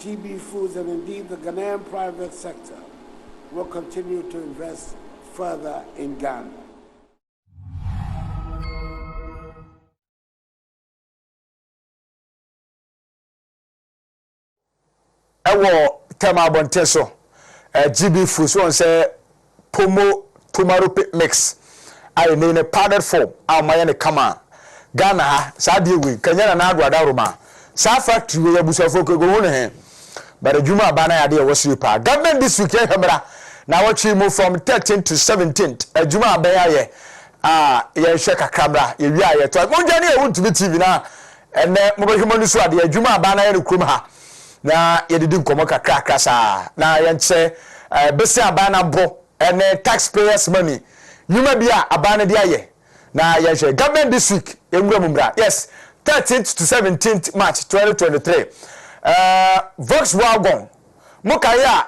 GB Foods and indeed the Ghanaian private sector will continue to invest further in Ghana. Ewo tema bonteso GB Foods won say pomo tomato mix I ne powdered form amaye ne kama Ghana ha sadie we kanya na adwada roma sa factory we abusafo ko go ne but adwuma abana ya de wose pa government this week hemra na watchi move from 13th to 17th adwuma abaya ye ye hwe kakramra ye wi aye to monja ne WONTUMI TV na ene mobehimo ni so ade adwuma abana ye ne krum ha na ye didi nkomo kakra sa na ye nche bese abana bo ene taxpayers money nyuma bia abana de aye na ye hwe government this week emura yes 13th to 17th March 2023 Volkswagen mukaya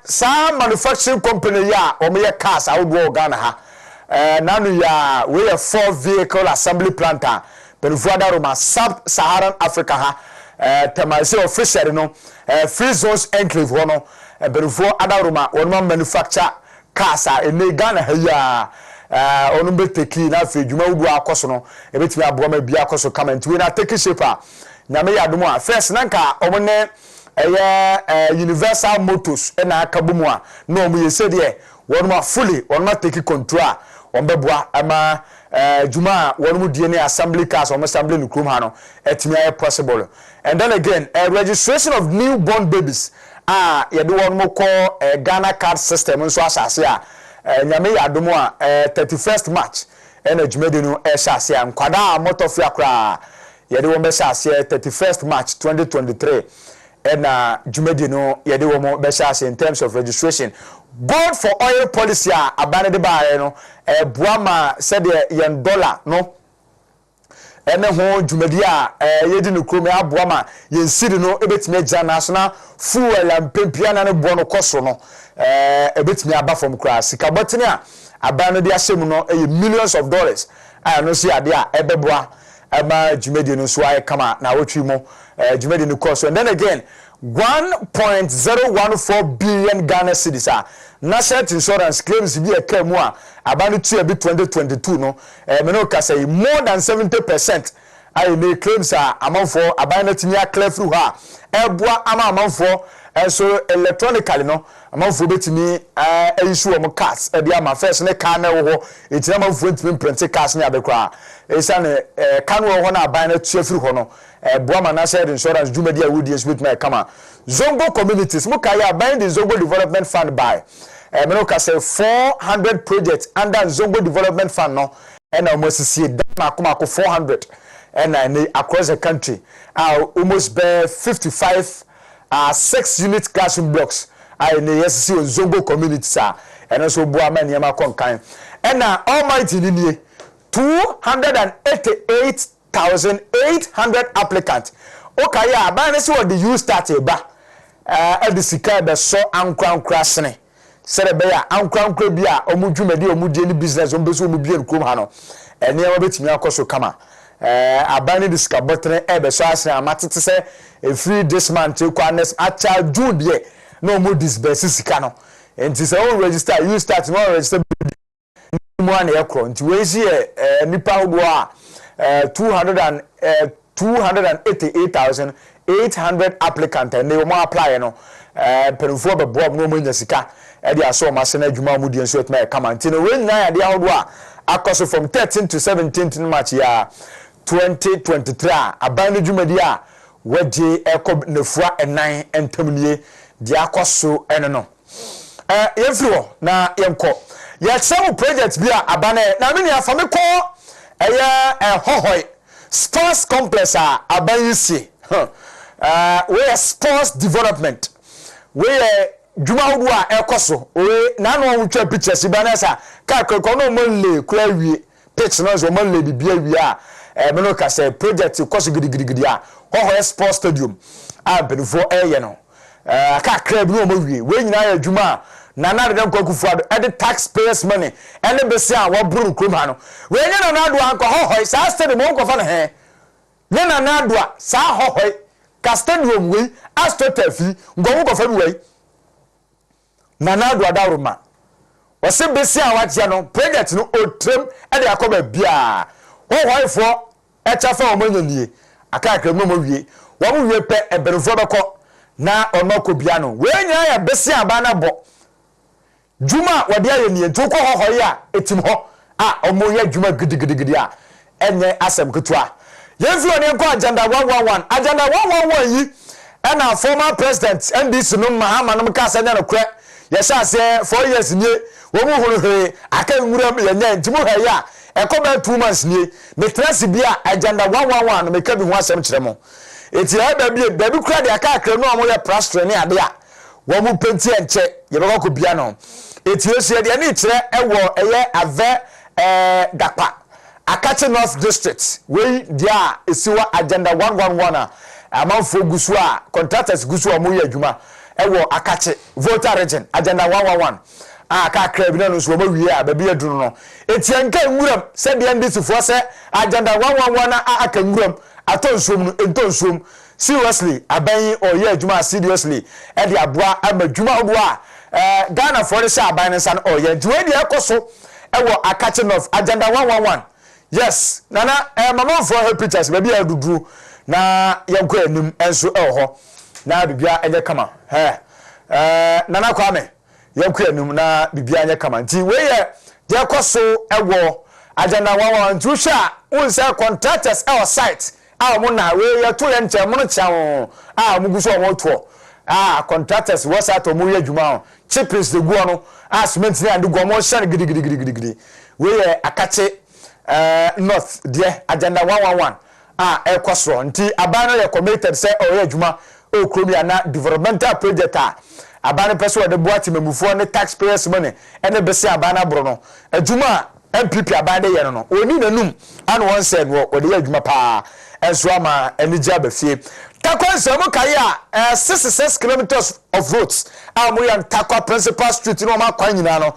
sa manufacturing company ya omoye cars awdo Ghana ha nanu ya we a 4 vehicle assembly plant benufuada Roma sub-Saharan Africa ha temase official no free zones enclave hono benufu adaroma wonma manufacture cars ene Ghana ha ya onu beteki na fe djuma wudu akoso no ebetimi aboa ma bia akoso comment we na take shape nyame yadomo a first nanka omone Universal Motors na akabumu a na omu yese de wonma fully wonma take control ombeboa ama djuma wonmu die ne assembly cars om assembly no krom ha no etimi ay possible and then again registration of newborn babies yede wonmu ko Ghana card system nso asase a nyame yadomo a 31st March ena djumede no esase a nkwada motofi akra yede wo besase 31st March 2023 ena djumede no yede wo mo besase in terms of registration gold for oil policy abane de bae no buama said yen dollar no ene ho djumede yedi no krome abuama yen siri no ebetime agya national fuel ampempia na ne bo no koso no ebetime aba from kra sika botene abane de ahyem no millions of dollars no si ade ebeboa ama djumede no so ay kama na wotwi mo djumede no cost and then again 1.014 billion Ghana cedis national insurance claims bi ekamu abanu tu ebi 2022 no me ka say more than 70% ay me claims amanfo abanu timi clear through ha eboa amanfo so electronically no amanfo betimi issue am cards e dia ma first ne car na wo ho etina amanfo ntimi print cards ne abekra esa ne kan wo ho na abanu tu afiri ho no Boama national insurance jumedi awudi with my kama Zongo communities mukaya bind the Zongo development fund by me ka say 400 projects under Zongo development fund no and almost see that kuma 400 and across the country almost be 55 6 unit classroom blocks yes see Zongo communities and also Boama niama konkan and almighty ni 288,800 applicants. Okay, yeah, but this what the use started ba. The sika be so ankran krasne. Said be ya ankran krabia omudwumedi omudie business ombeso omubie nkrom ha no. Ene ya betimi akoso kama. Abani the sika botene be so asne amatete se free this month kwa next acha June ye no omu disburse sika no. Enti se o register you start no register mo an ekro nti we see nipa hodo a 288,800 applicants and they will apply no perufo be bob no mo nyasika e dia so ma se na adwuma mu die nso etma come anti no we nyina ya dia hodo a akoso from 13th to 17th March ya 2023 aban no dwumadi a wadi ekob nefua enan entamnie dia akoso eno no yefiro na yemko ya some projects bia abane na me nia fa me ko hohoi sports complex abayisi we sports development we djuma hudu ekoso we na no wutwa pictures banasa ka ko no monle kura wie pitch no zo monle bibia wie me no ka say project koso gidigidi hohoi sports stadium benufo no ka crab no mo wie we nyina ya djuma na na de nkokufuado e de taxpayers money ene bese a wo buru krom ha no we nya na na do anko hohoi sa stade mo nkofa na he nya na na do sa hohoi ka stadium we astroturf ngowo ko fa bi we nana do adaroma wose besi a watia no project no otrem e de akoba bia hohoifo e chafa omanyanie aka akramo mo wie wo mo wie pe ebenfo beko na ono ko bia no we nya ya besi aba na bo juma wade aye nie nto ko hohoye a etim ho a omo ye juma gidigidi a enye asem ketua yesu oni ko agenda 111 agenda 111 yi na former president NDC no Mahama no ka sanya no kre yesa se 4 years nie wo mu hunu he aka nwuram ye nya ntimo ha ya ekoba 2 months nie me trust bia agenda 111 no me ka bi ho asem kire mo eti ha ba bi kura de aka akre no omo ye prastre ne ade a wo mu penti enche ye be ko bia no eti yesu de ne kire ewo eye ave dapa Akache North District we dia esiwa agenda 111 amanfo gusu a contractors gusu a moye adwuma ewo Akache voter region agenda 111 aka krab na no so ma wie a ba bi adunu no etianka nwuram se de ndisifo se agenda 111 aka nwuram atonsom no entonsom seriously aban oye adwuma seriously e de aboa amadwuma obo a Ghana for the aban nsan oye duwe de ekoso ewo Akache North agenda 111 yes nana mama for her pictures baby adudu na yanko anim enso eho na bibia enye kama nana kwame yanko anim na bibia enye kama nti we ye de koso ewo agenda 111 tu sha unse contractors our site mo na we ye to ye nche mo chawo muguso mo to contractors was at mo ye djuma chipis de guo no cement ni ande guo mo shan gidigidi we ye Akache North there agenda 111 ekosro nti abano ye committed say oye adwuma okromia na developmental project abano pese wo de boati memufo ne taxpayers money ene bese abana bro no adwuma MPP abade ye no oni nanum an won said wo de adwuma pa enso ama enija bafie takwanse mo kai a 66 kilometers of roads amoyan takwa principal street no ma kwan nyina no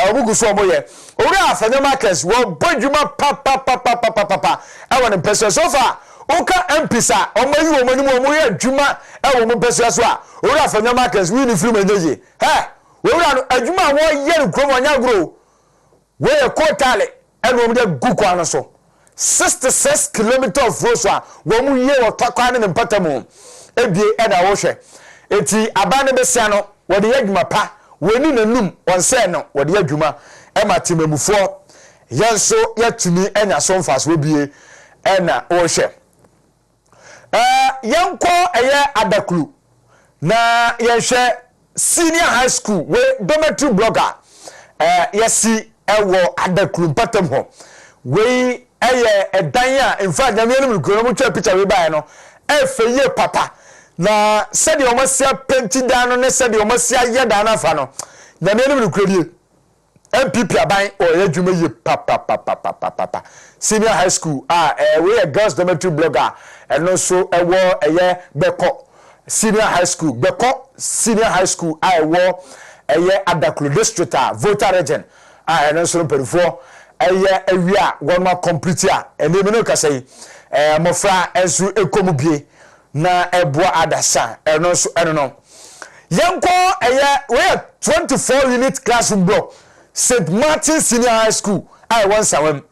obuguso omoye ori afanya markets wo bodwuma pa awon person so far uka MPsa omayi wo mani mo ye adwuma ewo mo person so a ori afanya markets we ni film enyeje ori anu adwuma wo ye nkrom onya gro we e kotale eno mo de gukwa no so 66 kilometers of road so a wo mu ye wo takwa ne mpatamu ebie e na wo hwe eti abane besia no wo de adwuma pa woni nanum onse no wo de adwuma e matemamufo yenso yatumi enya so mfaso obie e na wo hwe yanko eye adaklu na yenhwe senior high school we dormitory blogger yesi ewo adaklu patam ho we eye edan a in fact na me no mo twa picture we buy no efeye papa na said the omasia penti dan no said the omasia yeda na fa no na me no kredie MPP aban oye dwuma ye papa senior high school we a girls dormitory blogger eno so ewo eye beko senior high school beko senior high school ewo eye adaklu district voter region eno so perifo eye awia wonma complete ene me no kasai mofra enso ekomubie na eboa adasa eno so eno no yanko eye we 24 unit classroom block St. Martin Senior High School I want sawem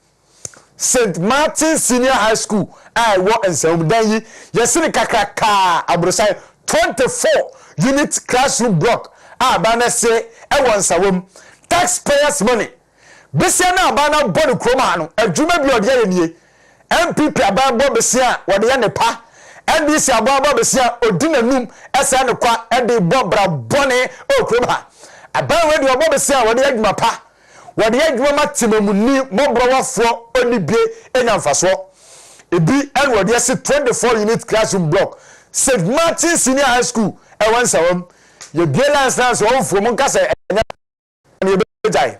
St. Martin Senior High School I want sawem dan yi yesini kakaka abrosai 24 unit classroom block abana say I want sawem taxpayers money besia na abana bodu kroma no adwuma bi ode ye nie MPP ababa besia wode ye ne pa NDC ababa besia odinanum esa ne kwa ede bobra bone okroma aban we de obo besia wode adwuma pa wode adwuma matemamuni mobro wafo onibie enyamfaso ebi en wode se 24 unit classroom block St. Martin Senior High School e wan sawam ye bielance na so wonfo mun kasa enya ne bejai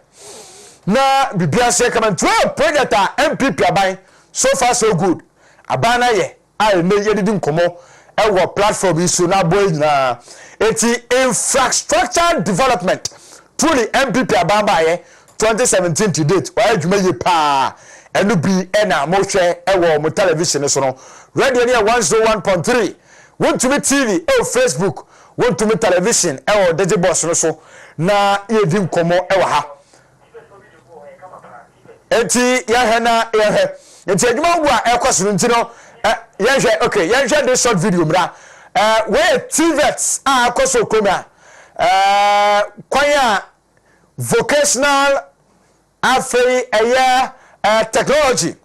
na bibia se kama 12 project MPP aban so far so good abana ye ne yedidi nkomo ewo platform isu na boy na eti infrastructure development truly MPP ababa ye 2017 to date wa adwuma ye pa enu bi na mo hwe ewo mo television so no radio ne 101.3 WONTUMI TV Facebook WONTUMI television Digibus no so na yedi nkomo ha enti ya hena enti adwuma bu a ekoso nti no yɛhwɛ this short video mra where TVET akoso kroma kwanya vocational afei technology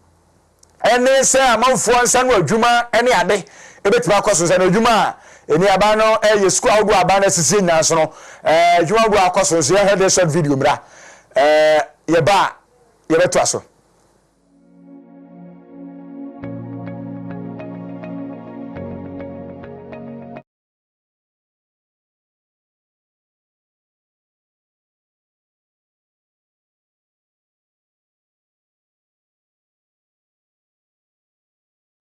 ene se amanfo ansa no adwuma ene ade ebetima akoso se no adwuma eni aba no school awdo aba na sisi nyan so no adwuma bu akoso so yɛhwɛ this short video mra yɛba yɛbeto aso.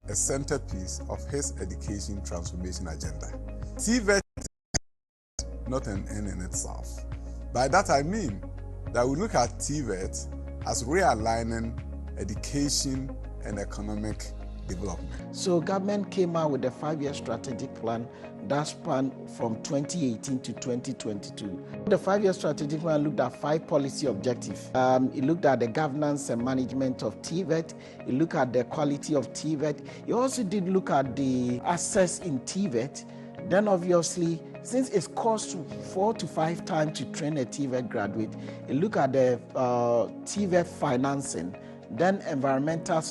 A centerpiece of his education transformation agenda. TVET is not an end in itself. By that I mean that we look at TVET as realigning education and economic development. So government came out with a 5-year strategic plan that spanned from 2018 to 2022. The 5-year strategic plan looked at 5 policy objectives. It looked at the governance and management of TVET. It looked at the quality of TVET. It also did look at the access in TVET. Then obviously, since it costs 4 to 5 times to train a TVET graduate, it looked at the TVET financing, then environmental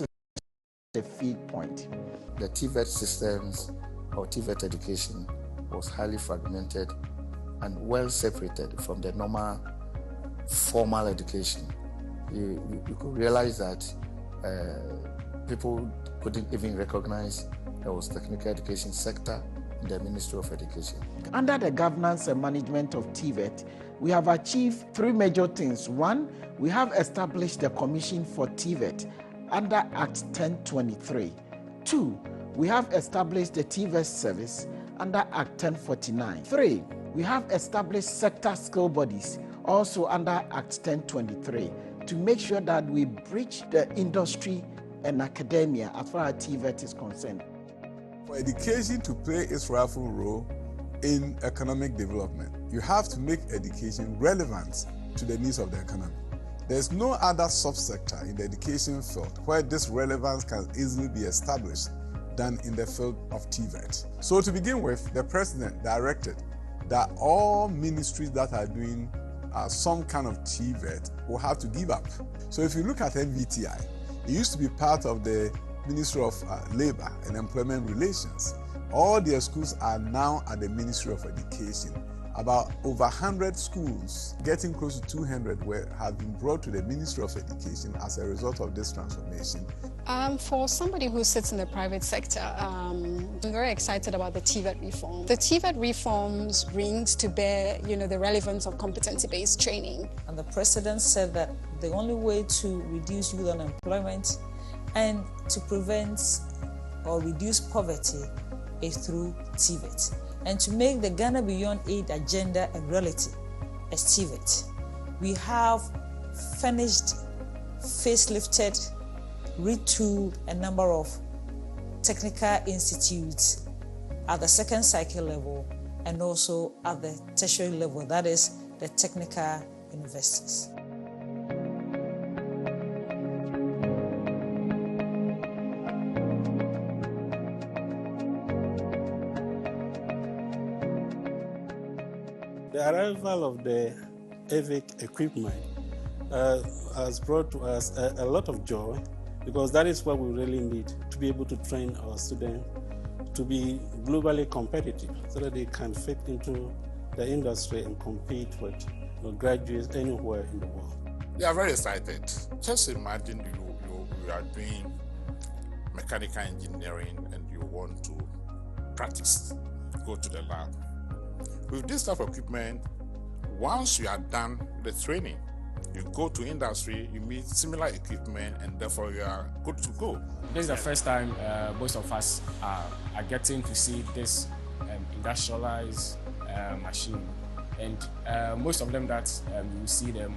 the feed point. The TVET systems or TVET education was highly fragmented and well separated from the normal formal education. You could realize that people couldn't even recognize there was technical education sector in the Ministry of Education. Under the governance and management of TVET, we have achieved 3 major things. 1, we have established the Commission for TVET under Act 1023. 2, we have established the TVET service under Act 1049. 3, we have established sector skill bodies also under Act 1023 to make sure that we bridge the industry and academia as far as TVET is concerned. For education to play its rightful role in economic development, you have to make education relevant to the needs of the economy. There's no other subsector in the education field where this relevance can easily be established than in the field of TVET. So to begin with, the President directed that all ministries that are doing some kind of TVET will have to give up. So if you look at MVTI, it used to be part of the Ministry of Labor and Employment Relations. All their schools are now at the Ministry of Education. About over 100 schools, getting close to 200, have been brought to the Ministry of Education as a result of this transformation. For somebody who sits in the private sector, I'm very excited about the TVET reform. The TVET reforms brings to bear, the relevance of competency-based training. And the President said that the only way to reduce youth unemployment and to prevent or reduce poverty is through TVET. And to make the Ghana Beyond Aid agenda a reality as TVET, we have finished, facelifted, retooled a number of technical institutes at the second cycle level and also at the tertiary level, that is the technical universities. The arrival of the EVIC equipment has brought to us a lot of joy, because that is what we really need to be able to train our students to be globally competitive so that they can fit into the industry and compete with graduates anywhere in the world. We are very excited. Just imagine you are doing mechanical engineering and you want to practice, go to the lab. With this type of equipment, once you are done the training, you go to industry, you meet similar equipment, and therefore you are good to go. This is the first time most of us are getting to see this industrialized machine. And most of them that you see them,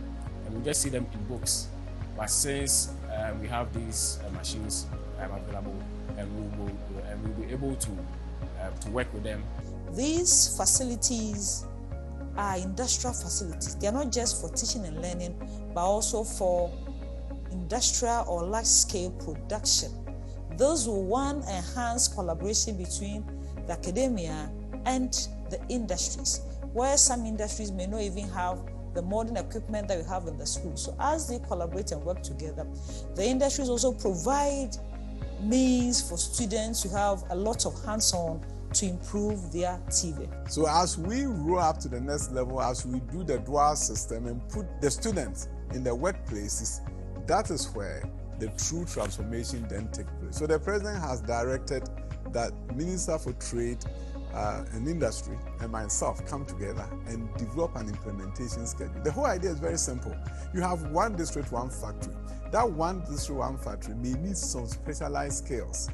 we just see them in books. But since we have these machines available, and we'll be able to to work with them. These facilities are industrial facilities. They are not just for teaching and learning, but also for industrial or large-scale production. Those will, one, enhance collaboration between the academia and the industries, where some industries may not even have the modern equipment that we have in the school. So as they collaborate and work together, the industries also provide means for students to have a lot of hands-on to improve their TVET. So as we roll up to the next level, as we do the dual system and put the students in the workplaces, that is where the true transformation then takes place. So the president has directed that Minister for Trade and Industry and myself come together and develop an implementation schedule. The whole idea is very simple. You have one district, one factory. That one district, one factory may need some specialized skills.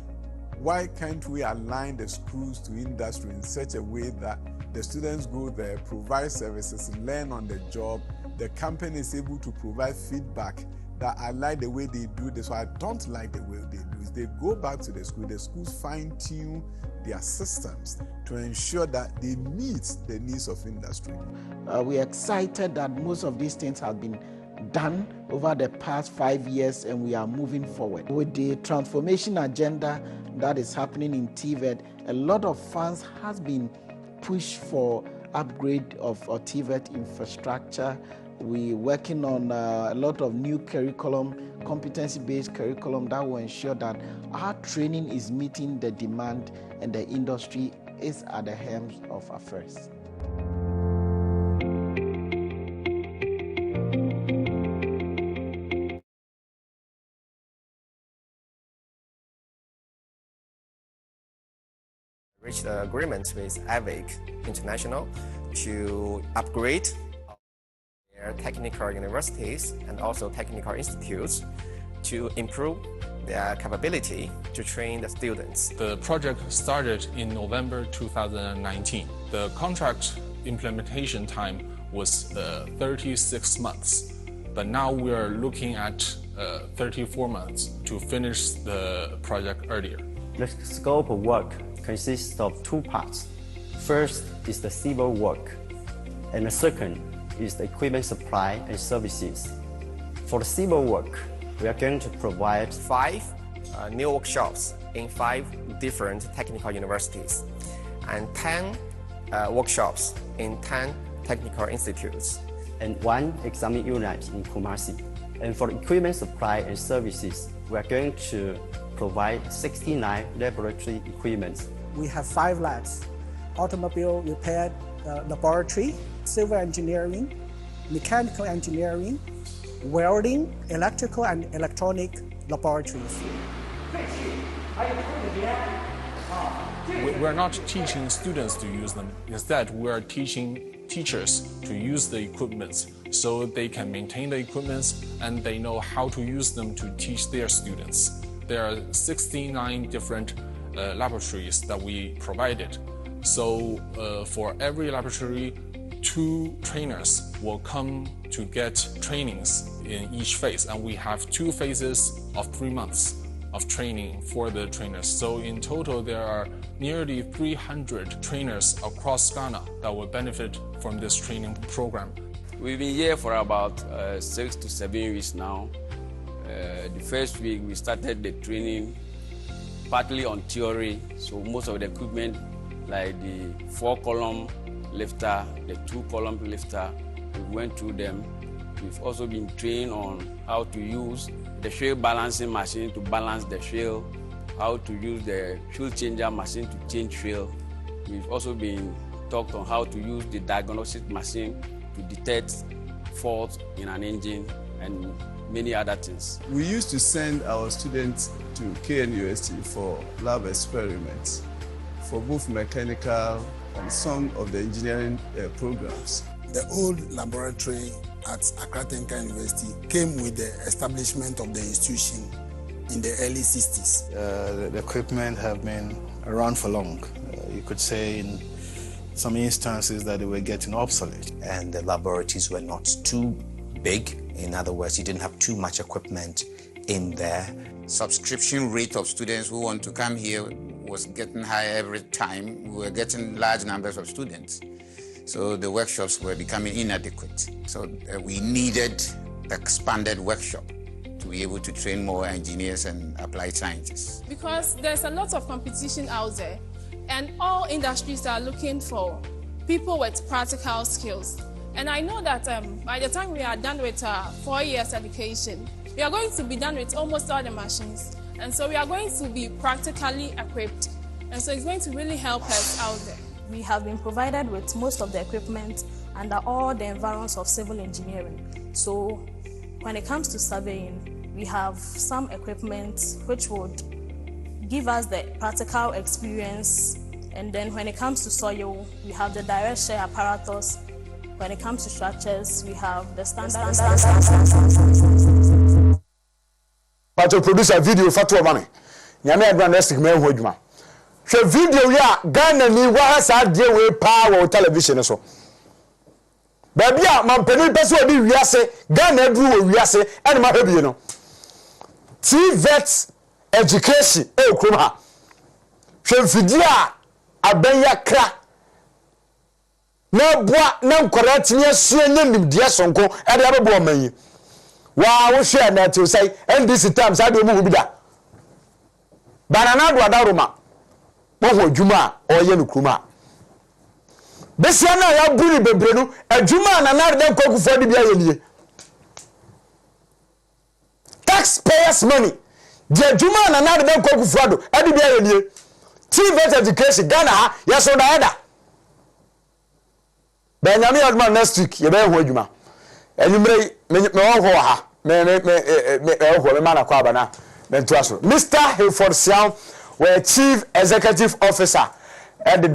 Why can't we align the schools to industry in such a way that the students go there, provide services, learn on the job, the company is able to provide feedback that I like the way they do this, or I don't like the way they do this. They go back to the schools fine-tune their systems to ensure that they meet the needs of industry. We're excited that most of these things have been done over the past 5 years, and we are moving forward. With the transformation agenda that is happening in TVET, a lot of funds has been pushed for upgrade of TVET infrastructure. We're working on a lot of new curriculum, competency-based curriculum that will ensure that our training is meeting the demand and the industry is at the helm of affairs. Reached an agreement with AVIC International to upgrade their technical universities and also technical institutes to improve their capability to train the students. The project started in November 2019. The contract implementation time was 36 months, but now we are looking at 34 months to finish the project earlier. The scope of work consists of two parts. First is the civil work, and the second is the equipment supply and services. For the civil work, we are going to provide 5 new workshops in 5 different technical universities and 10 workshops in 10 technical institutes. And 1 examining unit in Kumasi. And for equipment supply and services, we are going to provide 69 laboratory equipment. We have 5 labs: automobile repair laboratory, civil engineering, mechanical engineering, welding, electrical and electronic laboratories. We're not teaching students to use them. Instead, we're teaching teachers to use the equipment so they can maintain the equipment and they know how to use them to teach their students. There are 69 different laboratories that we provided. So for every laboratory, 2 trainers will come to get trainings in each phase, and we have 2 phases of 3 months of training for the trainers. So in total, there are nearly 300 trainers across Ghana that will benefit from this training program. We've been here for about 6 to 7 weeks now. The first week, we started the training partly on theory, so most of the equipment like the 4-column lifter, the 2-column lifter, we went through them. We've also been trained on how to use the shale balancing machine to balance the shale, how to use the fuel changer machine to change fuel. We've also been taught on how to use the diagnostic machine to detect faults in an engine and many other things. We used to send our students to KNUST for lab experiments for both mechanical and some of the engineering programs. The old laboratory at Accra Technical University came with the establishment of the institution in the early 60s. The equipment have been around for long. You could say in some instances that they were getting obsolete. And the laboratories were not too big. In other words, you didn't have too much equipment in there. Subscription rate of students who want to come here was getting higher every time. We were getting large numbers of students. So the workshops were becoming inadequate. So we needed expanded workshop to be able to train more engineers and applied scientists. Because there's a lot of competition out there, and all industries are looking for people with practical skills. And I know that by the time we are done with our 4 years education, we are going to be done with almost all the machines. And so we are going to be practically equipped. And so it's going to really help us out there. We have been provided with most of the equipment under all the environs of civil engineering. So when it comes to surveying, we have some equipment which would give us the practical experience. And then when it comes to soil, we have the direct share apparatus. When it comes to structures, we have the standard. But to produce a video for 2 money. Nyame advanced me ho adwuma. Hwe video ya Ghana ni wa sa de we power television so. Baby a mampani pese odi wiase Ghana duru wo wiase ene ma hwebie no. TVET education ekrom ha. Hwe video a abanya kra na boa na nkora tini asue nyanim die sonko e de abebo manyi. Wa wo hwe na ti say NDC times ade mu hubida. Banana do adaroma. Wo adwuma oye no kruma. Besia na ya buri bebre no adwuma na na de kokufo de bia yenie. Taxpayers money. The adwuma na na de kokufo do ade bia yenie. TVET education Ghana ha yeso da eda. Benyame adwuma next week ye be ho adwuma. Enumre me ho ha. Me ho me mana kwa bana. Mr. Hilford Siam, were Chief Executive Officer at the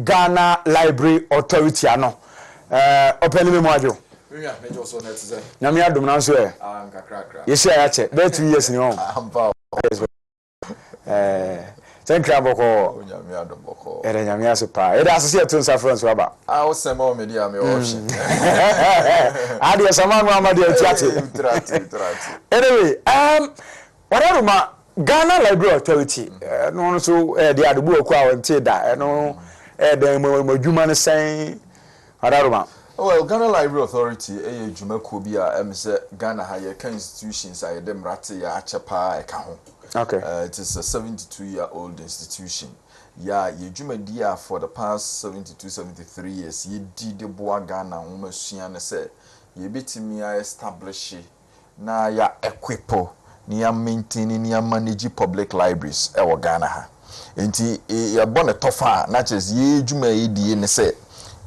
Ghana Library Authority. Open me mojo. Namia Dominanso. Yes, I check. There 2 years in your thank you, Boko. Nyamia Supa. It associate to San Francisco. I was some more media. I dear someone, Mamma, dear Anyway, whatever ma Ghana Library Authority no so the adubu kwa wonte da no the madwuma say whatever. Well, Ghana Library Authority dwuma ko bi a say Ghana higher institutions are dem rate ya achepa eka ho. Okay. It is a 72-year-old institution. Yeah, ye dwuma dia for the past 73 years. Ye di de boa Ghana umasua ne say ye betimi establish na ya equipo ni ya maintain ni ya manage public libraries e wo Ghana ha. Enti ya bone tofa na ches ye dwuma ye die ne say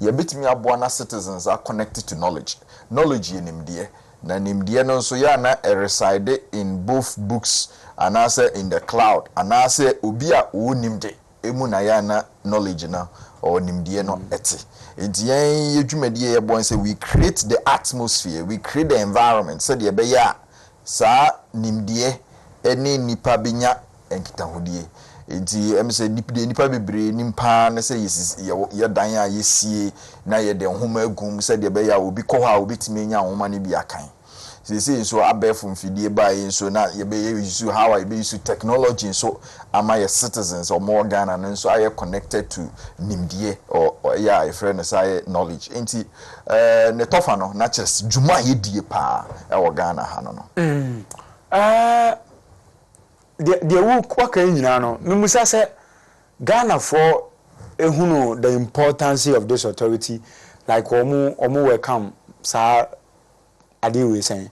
ye betimi aboa na citizens are connected to knowledge. Knowledge ye nimdie na nimdie no so ya na reside in both books and also in the cloud and also obi a wo nimde emu na ya na knowledge na or nimdie no eti. Enti ye dwumadie ye bon say we create the atmosphere, we create the environment so de be ya sa nimdie eni nipa binya enkitahodie. Enti say nipa bebre nimpa na say ye dan a yesie na ye de nhoma agum so de be ya obi ko ha obi timenya nhoma ne bi akan. Say so abefum fidie by so na ye be use how I be use technology so am I citizens or more Ghana and so I connected to nimdie or yeah a friend say knowledge enti ne tofa no na just dwuma ye die pa e wo Ghana ha no the wo kwa kan nyina no memusa say Ghana for ehunu the importance of this authority like omu welcome sa we saying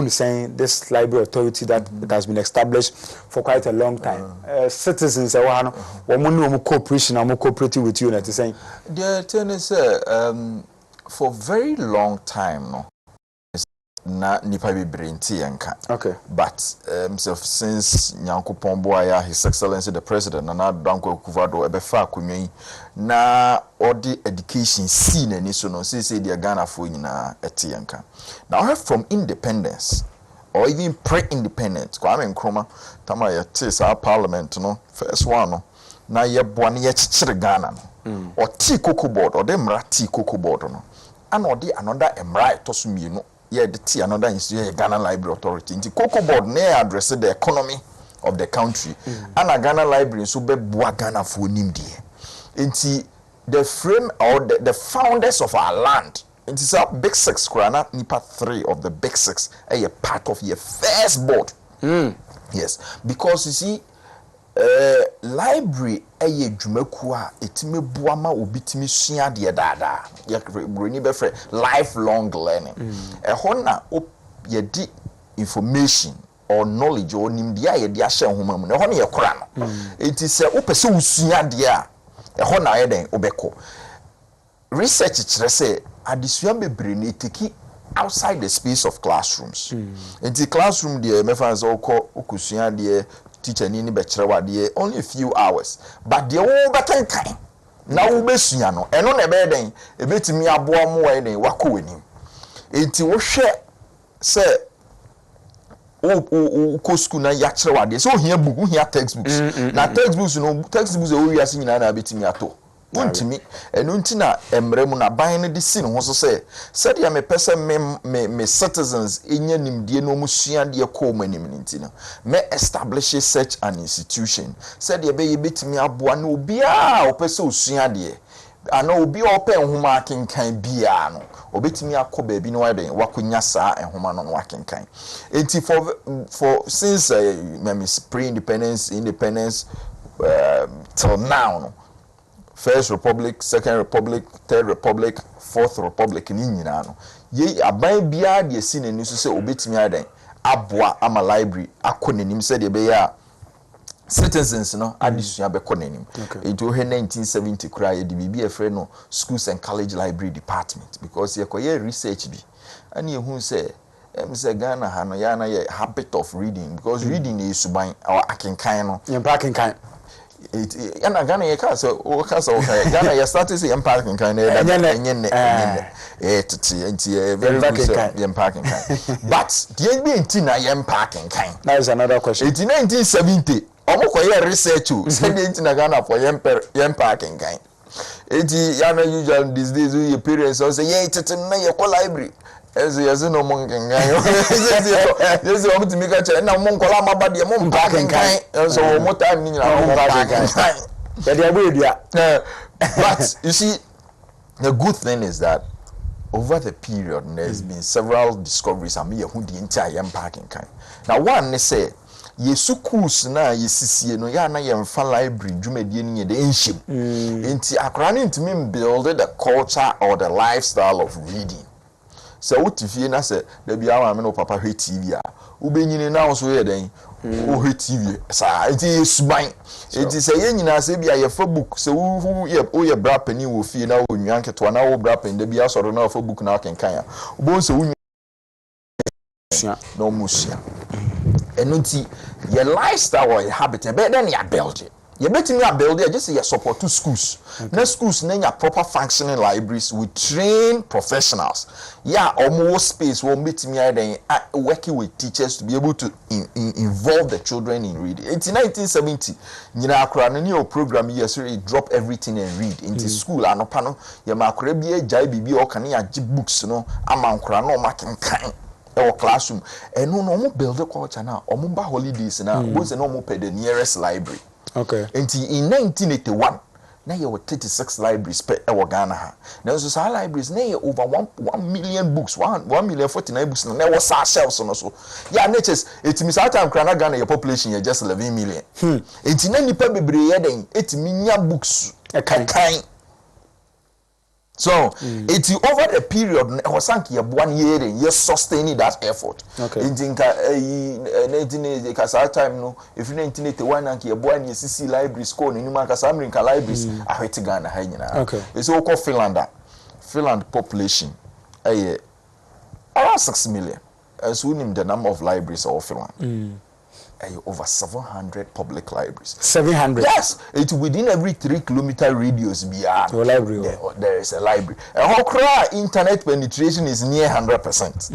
saying this library authority that has been established for quite a long time. Citizens cooperation cooperating with you and saying the thing is for very long time no na nipa be brenti yanka. Okay. But so since Nyankopon Boaya, His Excellency the President, Nana Danko Kuvado, Ebefa Kunyi, na odi education scene and so no say the Ghana for na etianka. Now have from independence or even pre-independence, Kwame Nkrumah, Tama ya our parliament, no, first one, no, na ye bwani ye chichire Ghana, no, or tea cocoa board, or dem tea cocoa board, no, and or the another emrai tosumi, no. Yeah, the T another institution, Ghana Library Authority. The Cocoa Board may address the economy of the country. And a Ghana library so be boa Ghana for nim die. Enti the frame or the founders of our land. It is a big six krana nipa 3 of the big six a part of your first board. Yes, because you see library eye dwumaku a etime buama obitimi sua de dada ye broni be frɛ lifelong learning ɛhɔ na ye di information or knowledge or nimde a ye di ahye nhoma mu ɛhɔ na ye kora no enti sɛ wopɛ sɛ usua de a ɛhɔ na ye den obɛkɔ research kyerɛ sɛ adesua bebre na etiki outside the space of classrooms enti classroom de me fa sɛ okosua de teacher ni be kyerɛ only a few hours but the wo bekenkan na wo besua no eno na be den e betimi aboa mo wa den wakɔ wani enti wo hwɛ sɛ o ko school na ya kyerɛ wade so ohia book ohia textbooks na textbooks o wi ase nyina na betimi ato wontimi eno ntina emre mu na ban ne de si no so se de me pese me citizens enya nimdie no mu sua de ko manim ntina me establish such an institution se de be yebetimi aboa na obi a opese osua de ana obi open nhoma akenkan bia no obetimi akɔ baabi no wa den wakonya saa nhoma no wakenkan enti for since pre-independence independence till now no First Republic, Second Republic, Third Republic, Fourth Republic ni nyina no. Ye aban bia de si nani so se obetimi adan aboa ama library akɔ nanim se de be ya citizens no adesua be kɔ nanim. Into 1970 kra ye de bibi efre no Schools and College Library Department because ye kɔ research bi. Ani ehun se say Ghana ha no ya na ye habit of reading because reading is suban or akenkan no. Ye ba akenkan yana Ghana ye ka so Ghana ye started say parking kind very good parking kind but the be intina ye parking kind that is another question. In 1970 omo research o say the intina Ghana for ye parking kind eti yana usual these days your parents say ye tete na ye ko library yes no monken yes o mutimi ka che na mon kola maba de mon parking kan so mo time ni na mon parking kan ya de abuedua but you see the good thing is that over the period there's been several discoveries am ye hu the entire parking kan now one ne say ye schools na ye sisie no ya na ye mfa library dwumadie ni ye de enhyem enti akra ne ntimi build the culture or the lifestyle of reading. So what if you na say there be our no papa hwe TV a ubenyini na so ye den o hwe TV sa it is suban it is say ye nyina say bia ye fa book say who ye bra pani wo fie na wo nwan keto na wo bra pani da bia soro na fa book na kenkan a bo say wo no musia enunti your lifestyle or your habit be then you build it. You betting me build it just say you support two schools. Na schools na proper functioning libraries with trained professionals. Yeah, almost space will meet me then working with teachers to be able to involve the children in reading. In 1970, nyina akra no new program yes so drop everything and read into school anopa no ya makra bia jai bibi o kan ya books no amankra no makenkan our classroom and no build the culture now or ba holidays now once no more pay the nearest library. Okay. Until in 1981, now you were 36 libraries per Ghana. Now so our libraries now over 1 million books, 1,049,000 books. Now was our shelves on also. Yeah, natures. It means our time Ghana your population is just 11 million. It's in any paper then 8 million books. A kind. So it's over the period was sank 1 year and you're sustaining that effort. Okay. In 1980 kasa time no if 1981 and your boy and CC library school in Kasa American libraries I hate Ghana ha nyina. Okay. It's all called Finland population around 6 million. As we name the number of libraries of Finland. Over 700 public libraries. 700? Yes. It's within every 3-kilometer radius beyond. Library. There is a library. And Hokra internet penetration is near 100%.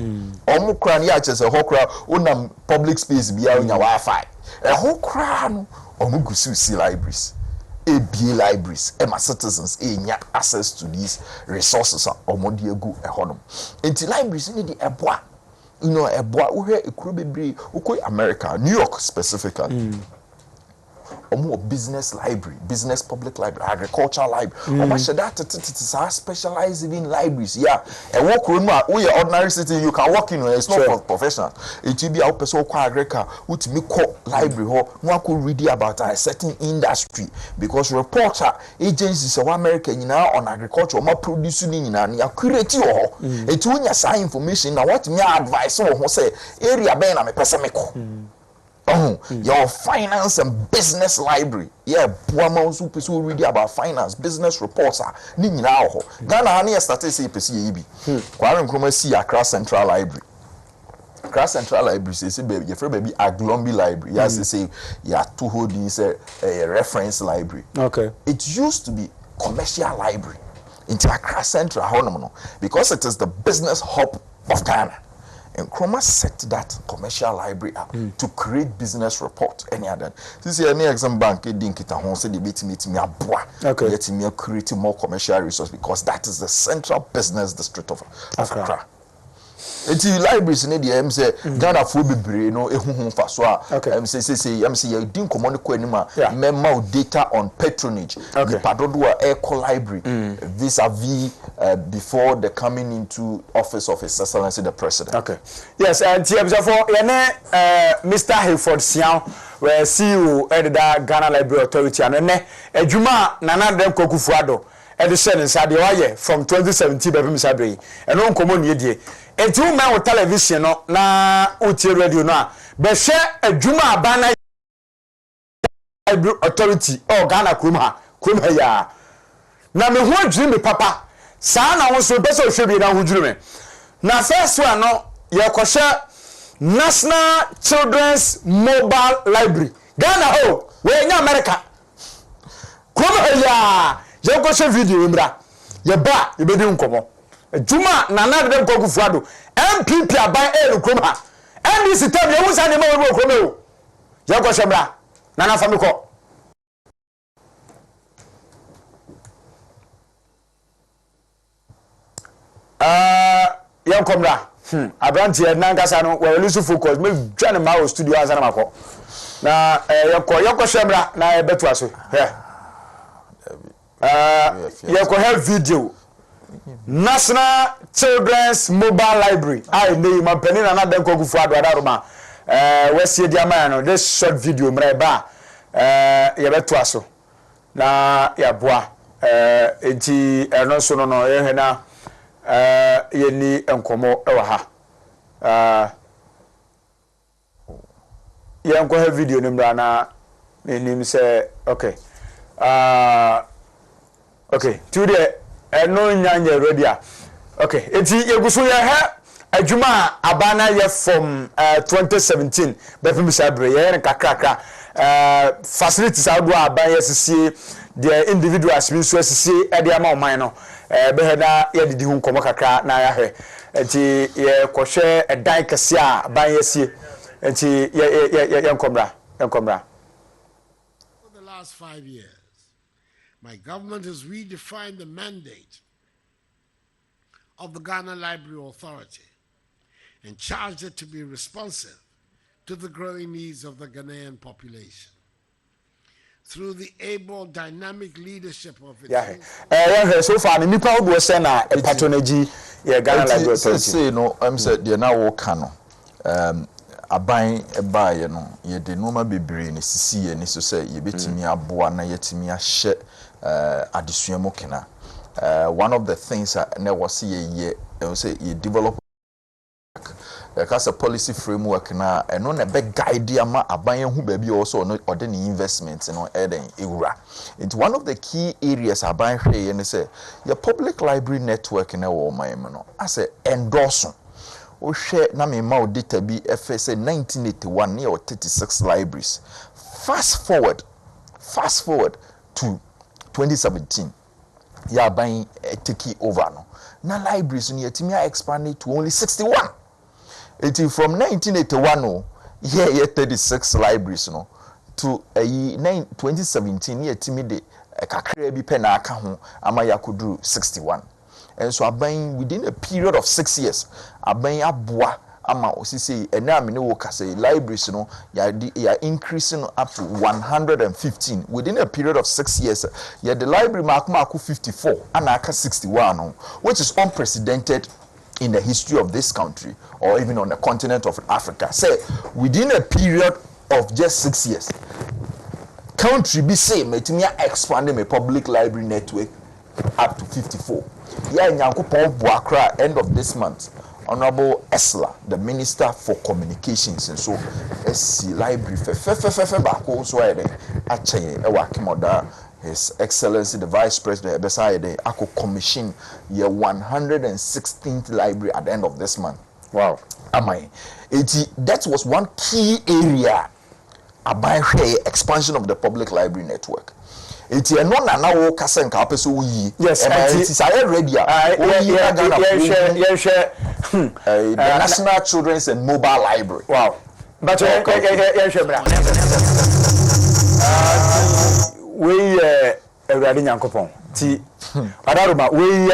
Omukran ya chese Hokra unam public space beyond your Wi-Fi. And Hokra no omugusu see libraries. ABA libraries, my citizens, access to these resources. Omodiegu ehonum. Into libraries need the eboa. you know, a boy who here could be America, New York specifically. Or more business library, business public library, agricultural library. Or much that specialized in libraries. Yeah, and work room we are ordinary citizen. You can work in. It's not for professionals. It will be our person who agricul, which me call library. One could read about a certain industry because reporter agencies of America, you know, on agriculture, more producing in an accurate. It will assign information. Now, what me advice or say area ben am a person. Oh, your finance and business library. Yeah, Buama super so read about finance, business reports are Nini now. Ghana Hania started say PCAB. Quarren Chroma see Accra Central Library. Accra Central Library says, baby, your friend baby Aglombi Library. Yes, they say, yeah, two holdings a reference library. Okay. It used to be commercial library into Accra Central, how because it is the business hub of Ghana. And Chroma set that commercial library up to create business report. Any other. This is any exam bank. Didn't get a home say debate me abua. Okay. Let me create more commercial resource because that is the central business district of Accra. It's libraries in the say Ghana for be brain no ehun fa so a say you didn't command ko anima memo data on patronage. The padodo eco library vis-a-vis before the coming into office of His Excellency the President. Okay. Yes, and for Mr. Hayford Sian where CEO editor Ghana Library Authority and ejuma nana dem kokufuado edition inside the from 2017 by Misabre and on common ye and 2 men with television no na uti radio na be share ejuma abana authority or Ghana kuma ya na me ho dream me papa sa na won so be so hwe na ho dream na first one no ye kwhye National Children's Mobile Library Ghana ho we in America kuma ya ye kwhye video mbra ye ba ye be di nkomo Juma nana dem kokufuado MPP aban Kroma NDC tab ye wusa ne ma wo Kroma o ye ko shemra nana famiko ye komra abranti e nankasa no we lose focus me dwane ma o studio azana mako na ye ko shemra na e betu aso ye ko have video National Children's Mobile Library. I name my penny and another Kogufu Adaroma. West Yediamano, this short video, Mreba, Yabetwaso. Na Yabua, Eti, no so no, Ehena, Yeni, and Como, Ewaha. Yanko have video, Nimbrana, name say, okay. Okay, today. No nyanya ready. Okay, eti yeguso ye ha adwuma abana ye from 2017 be fim sabre ye kakaka facilities ado aban ye sisi the individuals bi so sisi e de ama oman no be he na ye didi hu nkomo kakra na ya hwe eti ye kohwe edan kese a aban ye sie eti ye nkomra For the last 5 years my government has redefined the mandate of the Ghana Library Authority and charged it to be responsive to the growing needs of the Ghanaian population. Through the able, dynamic leadership of its so far, the people who say na patronage Ghana Library Authority. Say no, I'm said they now work aban eba ye no ye de no ma bebre ne sisi ye ne so say ye betimi aboa na yetimi ahye adesua mo kena one of the things that was ye say you develop a policy framework na no na be guide ama aban hu ba bi also no ode ne investment no eden ewura. It's one of the key areas aban hwe ye ne say your public library network na wo man no as endorse o hwe na me ma o data bi FSA 1981 near 36 libraries. Fast forward to 2017 ya buying take over no na libraries ni yetimi expanded to only 61. It is from 1981 no yeah 36 libraries no to 2017 yetimi de kakra bi pe na aka ho ama yakudru 61. And so aban within a period of 6 years aban aboa ama osisi enamine wo kase libraries no ya increasing up to 115 within a period of 6 years. Yeah, the library maku 54 and aka 61, which is unprecedented in the history of this country or even on the continent of Africa. Say within a period of just 6 years, country be same expanding my public library network up to 54. Yeah, Nyankopon Buakra, end of this month. Honorable Esla, the Minister for Communications, and so SC Library bako so His Excellency the Vice President beside the Ako Commission year 116th library at the end of this month. Wow. That was one key area about expansion of the public library network. It's a no na wo kasa nka apeso wo yi. Yes, it is ready. The National Children's and Mobile Library. Wow. But we Ewurade Nyankopon ti adaruma we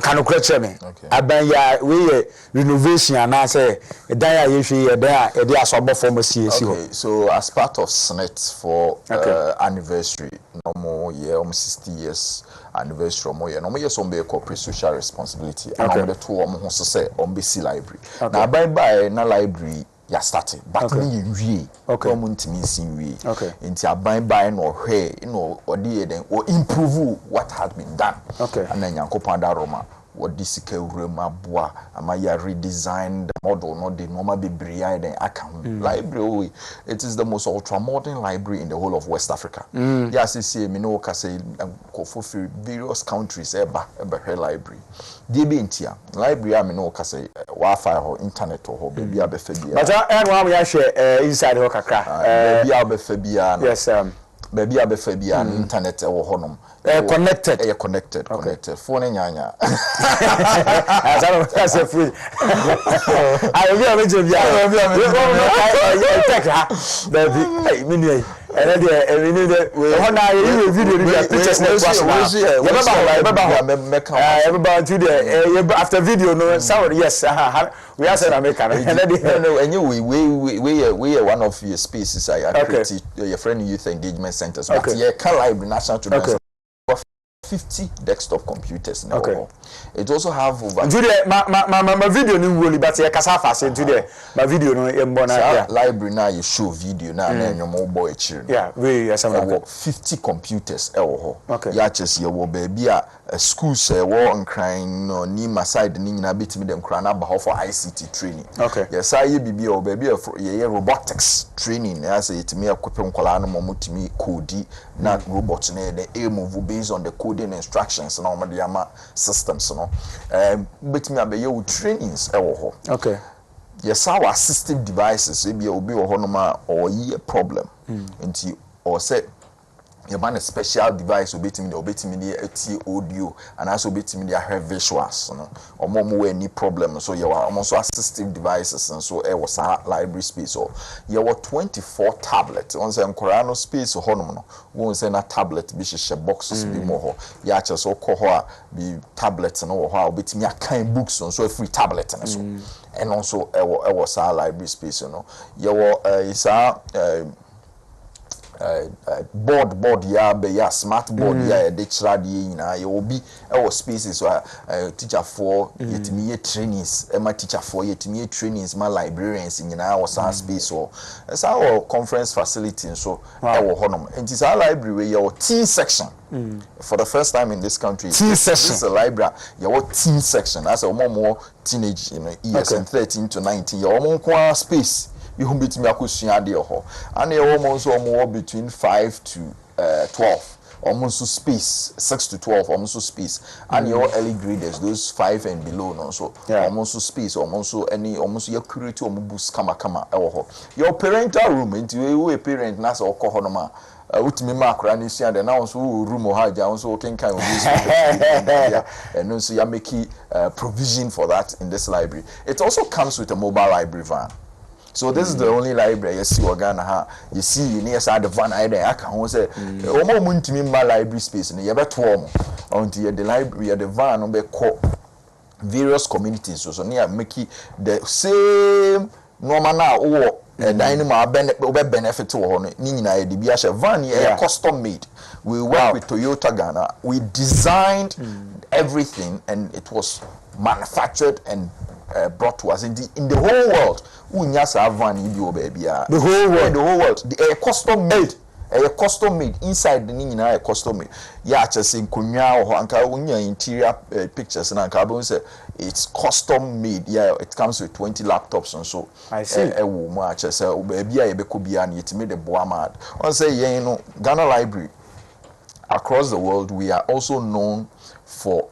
can question me. Aban ya we renovation and I say dan ya yehwe dan e dey asobo pharmacy esi ho. So as part of SNET for anniversary no more year 60 years anniversary no more year some be corporate social responsibility and on the two ho so say on be library. Na aban by na library ya started but me wie ntimi sin wie nti aban by no hwe no odi den o improve what has been done and Nyankopon da Roma what this boa ama ya redesign the model no the normal be bria den account library. It is the most ultra modern library in the whole of West Africa. Yes, see me no ka say for various countries eba library dey be ntia library me no ka say wi-fi or internet or baby abefa bia but one we share inside ho kakra baby abefa bia yes baby abefa bia internet e wo honom connected phone nyanya as I don't say free I will be a major baby hey me and then video pictures after video no sound yes we are saying American we are one of your spaces I create your friend youth engagement centers but yeah can library national children's 50 desktop computers now. It also have over my video no really but ya kasa fa say today my video no embona library now you show video now na your boy chiri yeah we yes 50 computers ya chese ye wo baby a schools wo nkran no ni my side ni nyina betimi dem kra na ba for ICT training yes I bibi o baby ye robotics training as yetimi akopem kwala no motimi code na robot na dey move based on the coding instructions na o de systems no betimi abaye wo trainings ho yes our assistive devices be obi wo ho no ma or ye problem nti or say you ban a special device obetimi the audio and also obetimi the hear visuals no or more any problem so you are also assistive devices and so it was a library space so you were 24 tablets on some corano space ho no won say na tablet bi hye boxes bi mo ho ya che so ko ho a bi tablets no ho a obetimi akan books so a free tablet and so and also it was a library space you know you were is a board ya be ya smart board ya de chira de yina ye obi e wo spaces so teacher for yetimi ye trainings e ma teacher for yetimi trainings ma librarians yina wo sa space so sa our conference facility so e wo honom enti sa library we your teen section for the first time in this country this is a library your teen section as a more teenage years and 13 to 19 your more space you hum betimi akosua de ho and e almost between 5 to 12 almost space 6 to 12 almost space and your early graders those 5 and below no so almost space almost your curate boost kama your parental room into a parent na so ko no ma utimi makra ni sia de na so room ha ja so ken kan and no so you make provision for that in this library. It also comes with a mobile library van. So this is the only library you see Ghana ha. You see near side the van I there can say omo muntimi ma library space ni ye beto omo until the library the van no be call various communities so near make the same normal now or dynamo benefit to one nina the biasha van custom made. We work with Toyota Ghana. We designed everything and it was manufactured and brought to us in the whole world. The whole world. The custom made. Custom made inside the nina custom made. Yeah, just in kunya or anka interior pictures and anka say it's custom made. Yeah, it comes with 20 laptops and so. I see. Baby I it made the boy mad. I say you know Ghana Library across the world we are also known for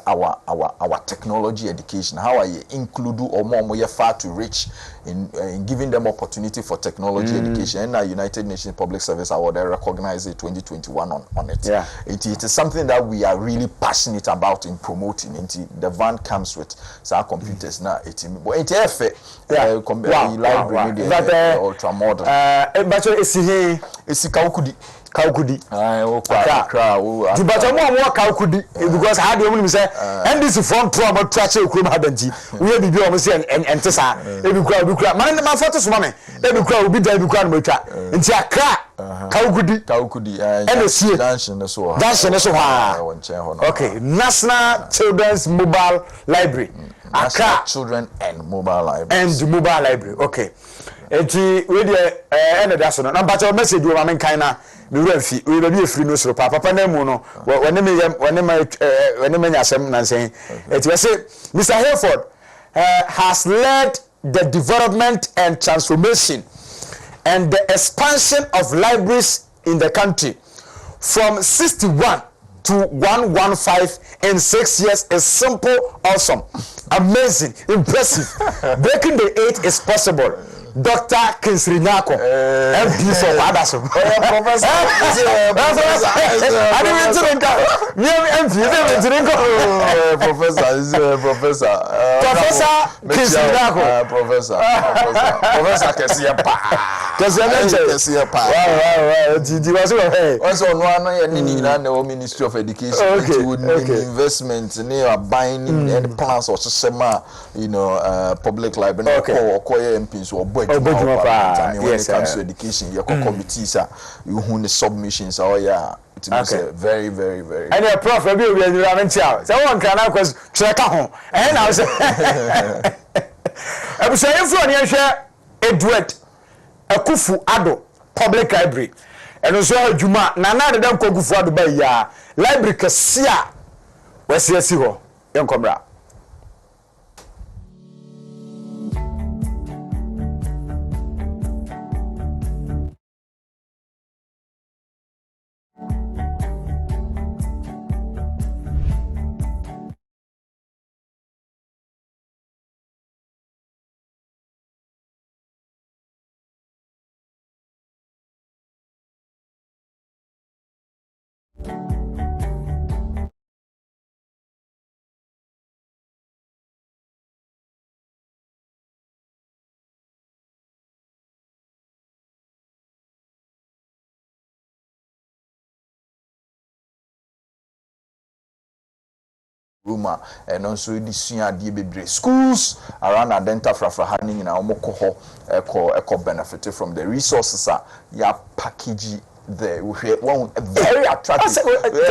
our technology education. How I include or more far to reach in giving them opportunity for technology education. And our United Nations Public Service Award, I recognize it 2021 on it. Yeah. It is something that we are really passionate about in promoting. The van comes with some computers now. It's library ultra modern. But it's Kaukudi. But I'm more Kaukudi because how do you say? And this is front trauma trash Ukrum Hadanti. We have been almost and Tessa. Every crowd, man, my photos, mommy. Every crowd will be there. Every crowd will try. And Jacka Kaukudi, and the sea dancing as well. Okay, National Children's Mobile Library. National Children and Mobile Library. And Mobile Library. Okay. Eti we dey na so no na mpacha message wo ma men kan na me wura fi we be afiri no so papa na mu no wone me nyasem na nsen eti we say Mr. Hayford has led the development and transformation and the expansion of libraries in the country from 61 to 115 in 6 years is simple, awesome, amazing, impressive. Breaking the 8 is possible. Dr. Kingsley Nyako, MP for Adaso. Professor. Professor Kingsley Nyako. Professor Kesiapa. Ministry of Education. Investment, buying any plans or sema, public library or MPs or when it comes to education, your committees are you who the submissions are it is very, very, very. And your prof will be running chow. Someone can ask check home. And I was I was saying for an share Edward Akufu Ado Public Library. And also Juma Nana de Dam Kogufu Ado by ya library Kasia West Yesiho Young Cobra. Rumor and also the senior bebre schools around Adenta Frafrahani in our Mokoho eco benefited from the resources ya package there. We one very attractive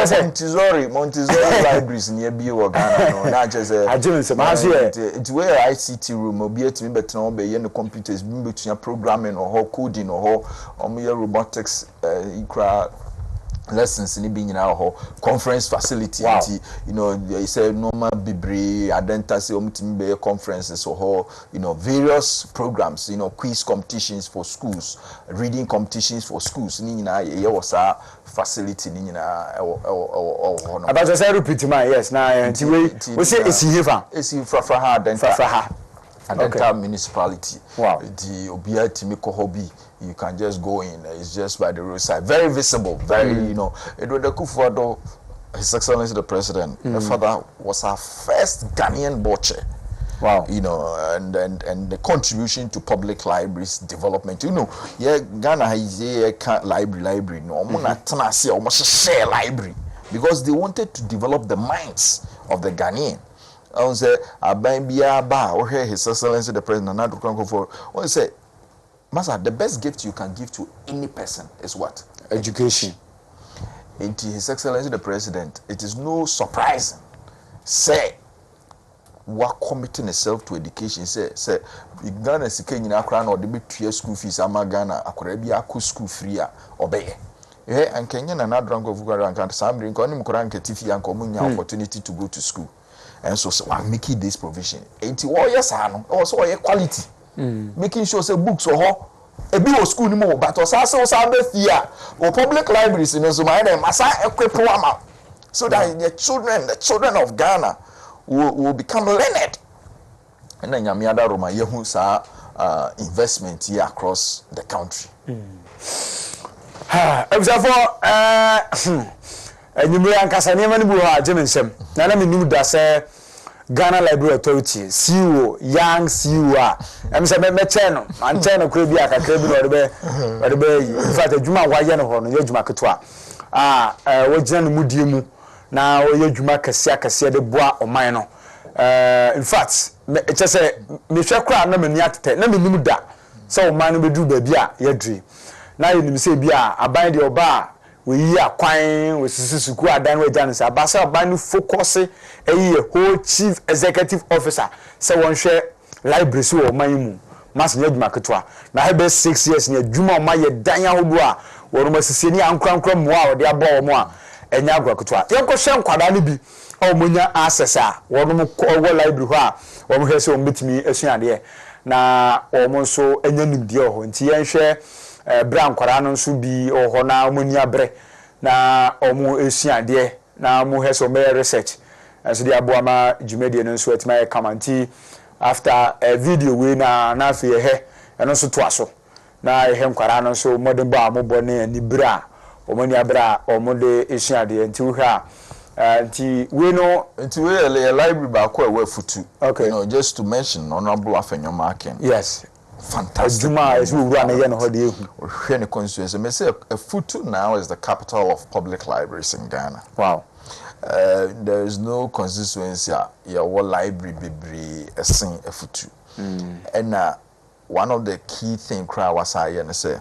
Montessori libraries near Ghana. No, not just it's where ICT room will be at me, but no be the computers between programming or coding or robotics lessons in being in our conference facility. They say normal bibre adenta say conferences or various programs, quiz competitions for schools, reading competitions for schools. Was a facility about just repeat my yes now we say it's Frafraha Adenta municipality. Wow. The Obia Timiko hobby. You can just go in. It's just by the roadside. Very visible. Very, Edward Akufo-Addo, His Excellency the President, the father was our first Ghanaian butcher. Wow. And the contribution to public libraries development. Ghana has a library. No, almost share library because they wanted to develop the minds of the Ghanaian. I say aban bia ba or his excellency the president na do for when say Master, the best gift you can give to any person is what? Education. Into His Excellency the President, it is no surprise. Say, what committing itself to education? Say, Ghana is a Kenya crown or the big 2 year school fees. Ama Ghana, Akorabia, school free, obey. Yeah, and Kenya and not drunk of Uganda and Sambring, Konim Koran Ketifi and Komunia opportunity to go to school. And so I'm making this provision. 80 yes, also a quality. Making sure say books or a bit of school more, but also fear or public libraries in Zumaya, Massa equip so that the children of Ghana will become learned. And then Yamiada Roma Yehusa investment here across the country. And you may ask any man who are Jemensem. Nana knew that Ghana Library Authority, CEO, young CEO. I'm saying, Mechano, Anteno, Crabia, Crabby, or the Bay. In fact, a Juma Wayan or Yojuma Katwa. What Jan Mudimu now, Yojuma Cassia Cassia de Bois or Mino. In fact, it's just a Michel Crown, no man yet, no man that. So, man, we do baby, your dream. Now you say, Bia, I bind your bar. We are quine with Susuku Adanwe Janus, Abasa Banu focus a whole chief executive officer. So one share library so Mayimu, Mass Ned Makatwa. Now I best 6 years near Juma Maya Danya Hubua, or Massini and Cram Moa, or the Abo Moa, and Yagua Kutwa. Yanko Sham Quadanibi, or Munya Assessor, or library, or Muheso meet me a senior. Now almost so a young deal, and Tian share. Brown Quarano should be or Hona Munia Bre na Omu Asian dear na Mu has some research as the Abuama Jumedian and sweat my commentary after a video we na fear hair and also twasso. Now I am Quarano so modern bar mobone and Nibra or Monia Bra or Mode Asian dear until her. We know until a library back where futu. Okay, you know, just to mention Honorable Afenyo Marken. Yes. Fantastic. Juma is who run again or the constituency. May say a Futu now is the capital of public libraries in Ghana. Wow. There is no constituency your library be a sing a Futu. And one of the key thing cry was I say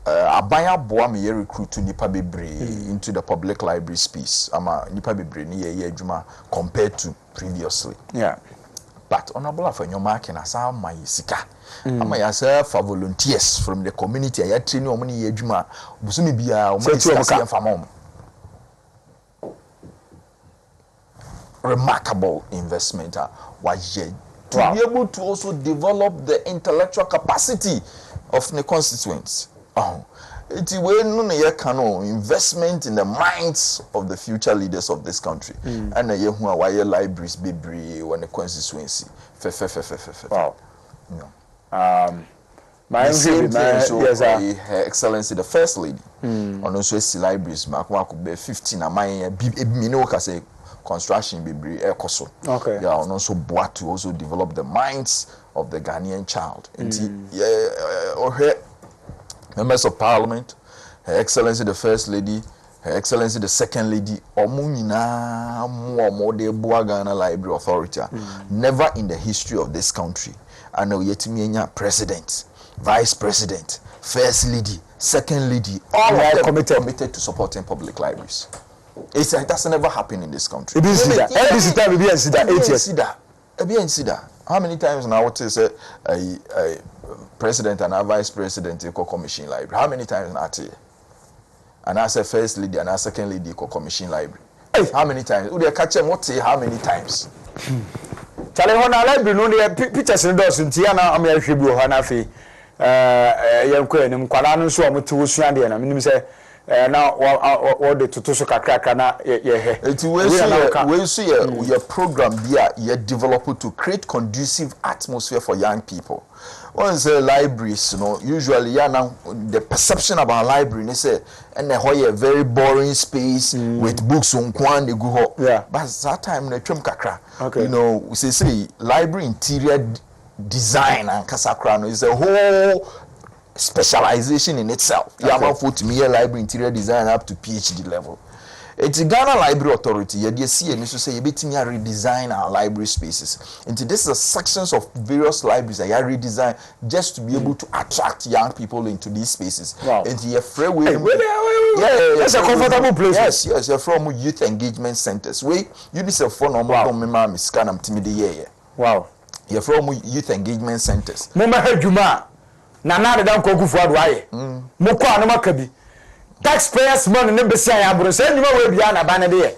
abaya boa me recruit to nipa bebre into the public library space. Ama nipa bebre ni ye juma compared to previously. Yeah. But Honorable Afenyo Marken as my sika. Ama yourself for volunteers from the community. I training how many juma. Busumi biya o many sika famom. Remarkable investment. To be able to also develop the intellectual capacity of the constituents. It's investment in the minds of the future leaders of this country. And who are libraries be when the constituency. Wow. My same thing, so Her Excellency the First Lady. On also see libraries, could be 15 and my say construction be ekoso. Okay. Yeah, and also boat to also develop the minds of the Ghanaian child. Members of Parliament, Her Excellency the First Lady, Her Excellency the Second Lady, Omunina more de Ghana Library Authority. Never in the history of this country. I know Yetimienya President, Vice President, First Lady, Second Lady, all of them committed to supporting public libraries. It doesn't never happen in this country. How many times now what is a president and a vice president commission library? How many times not here? And as a first lady and a second lady commission library. How many times? Would you catch them? What say how many times? Charlie Hona library no the pictures in those in Tiana am ya hwebu Hona fe yanko enim kwala no so am to so ande na menim say now what the tutu so kakra na ye he we see your program there you develop to create conducive atmosphere for young people. Once libraries, usually now the perception about library they say and they a very boring space with books on kwan they go. Yeah. But that time they trim kakra. Okay. We say library interior design and kasakra is a whole specialization in itself. Okay. You have to me a library interior design up to PhD level. It's Ghana Library Authority. You see, and so say you redesign our library spaces. And this is a sections of various libraries that you redesign just to be able to attract young people into these spaces. Wow. And you're free way. That's a comfortable place. Yes. You're from youth engagement centers. We UNICEF for no more miscanam timidi. Wow. You're from youth engagement centers. Mama Juma. Nana dan kogu for adwaye. Moko anoma kabi. Taxpayers money no be say aburo say nyuma we bia na ba na de.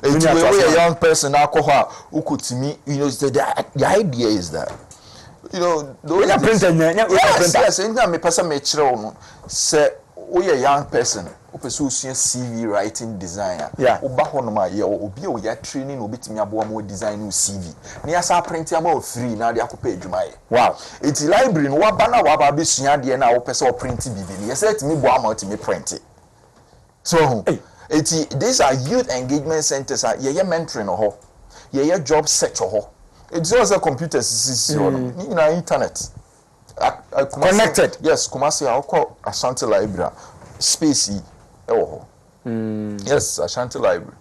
If you are a young person alcohol who could to me, you know, the idea is that those yes, anytime me person me chiro say we a young person who pursue CV writing designer. Oba hono ma ye obi o ya training obi timi abo mo design no CV. Na ya sa print am o free na de akopa adwuma ye. Wow. It's library no wa ba na wa ba be sua de na wo pese o print bibi. Yes let me bo am o timi print it. So these are youth engagement centers. Ye mentoring ho. Ye job search ho. It's also computers internet. Connected. Yes, Kumasi I call Ashanti Library space yes, Ashanti Library.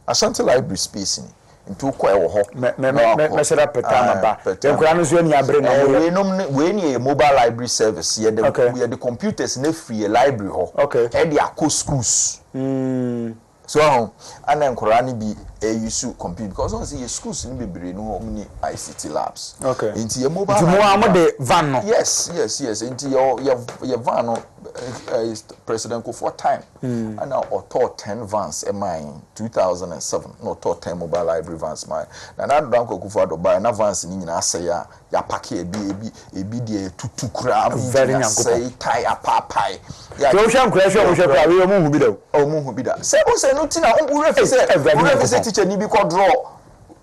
Ashanti Library space into kwa ho. Me set up petama ba. Dem kura no so ni abre no. We ni mobile library service. We the computers na free library ho. Okay. E dey akọ schools. So and then Quran be use computer because on see schools ni bebre no omni ICT labs. Okay. Into your mobile. Into more the van no. Yes. Into your van no President Kufuor time. And now author 10 vans in mine 2007. No author 10 mobile library vans mine. Na na don Kufuor do buy na vans ni nyina say ya pack e bi de tutu kra very say tie apapai. Ya so hwan kra kra we mu hu bi da. O mu hu bi da. Say o say no tina o refi say teacher ni bi ko draw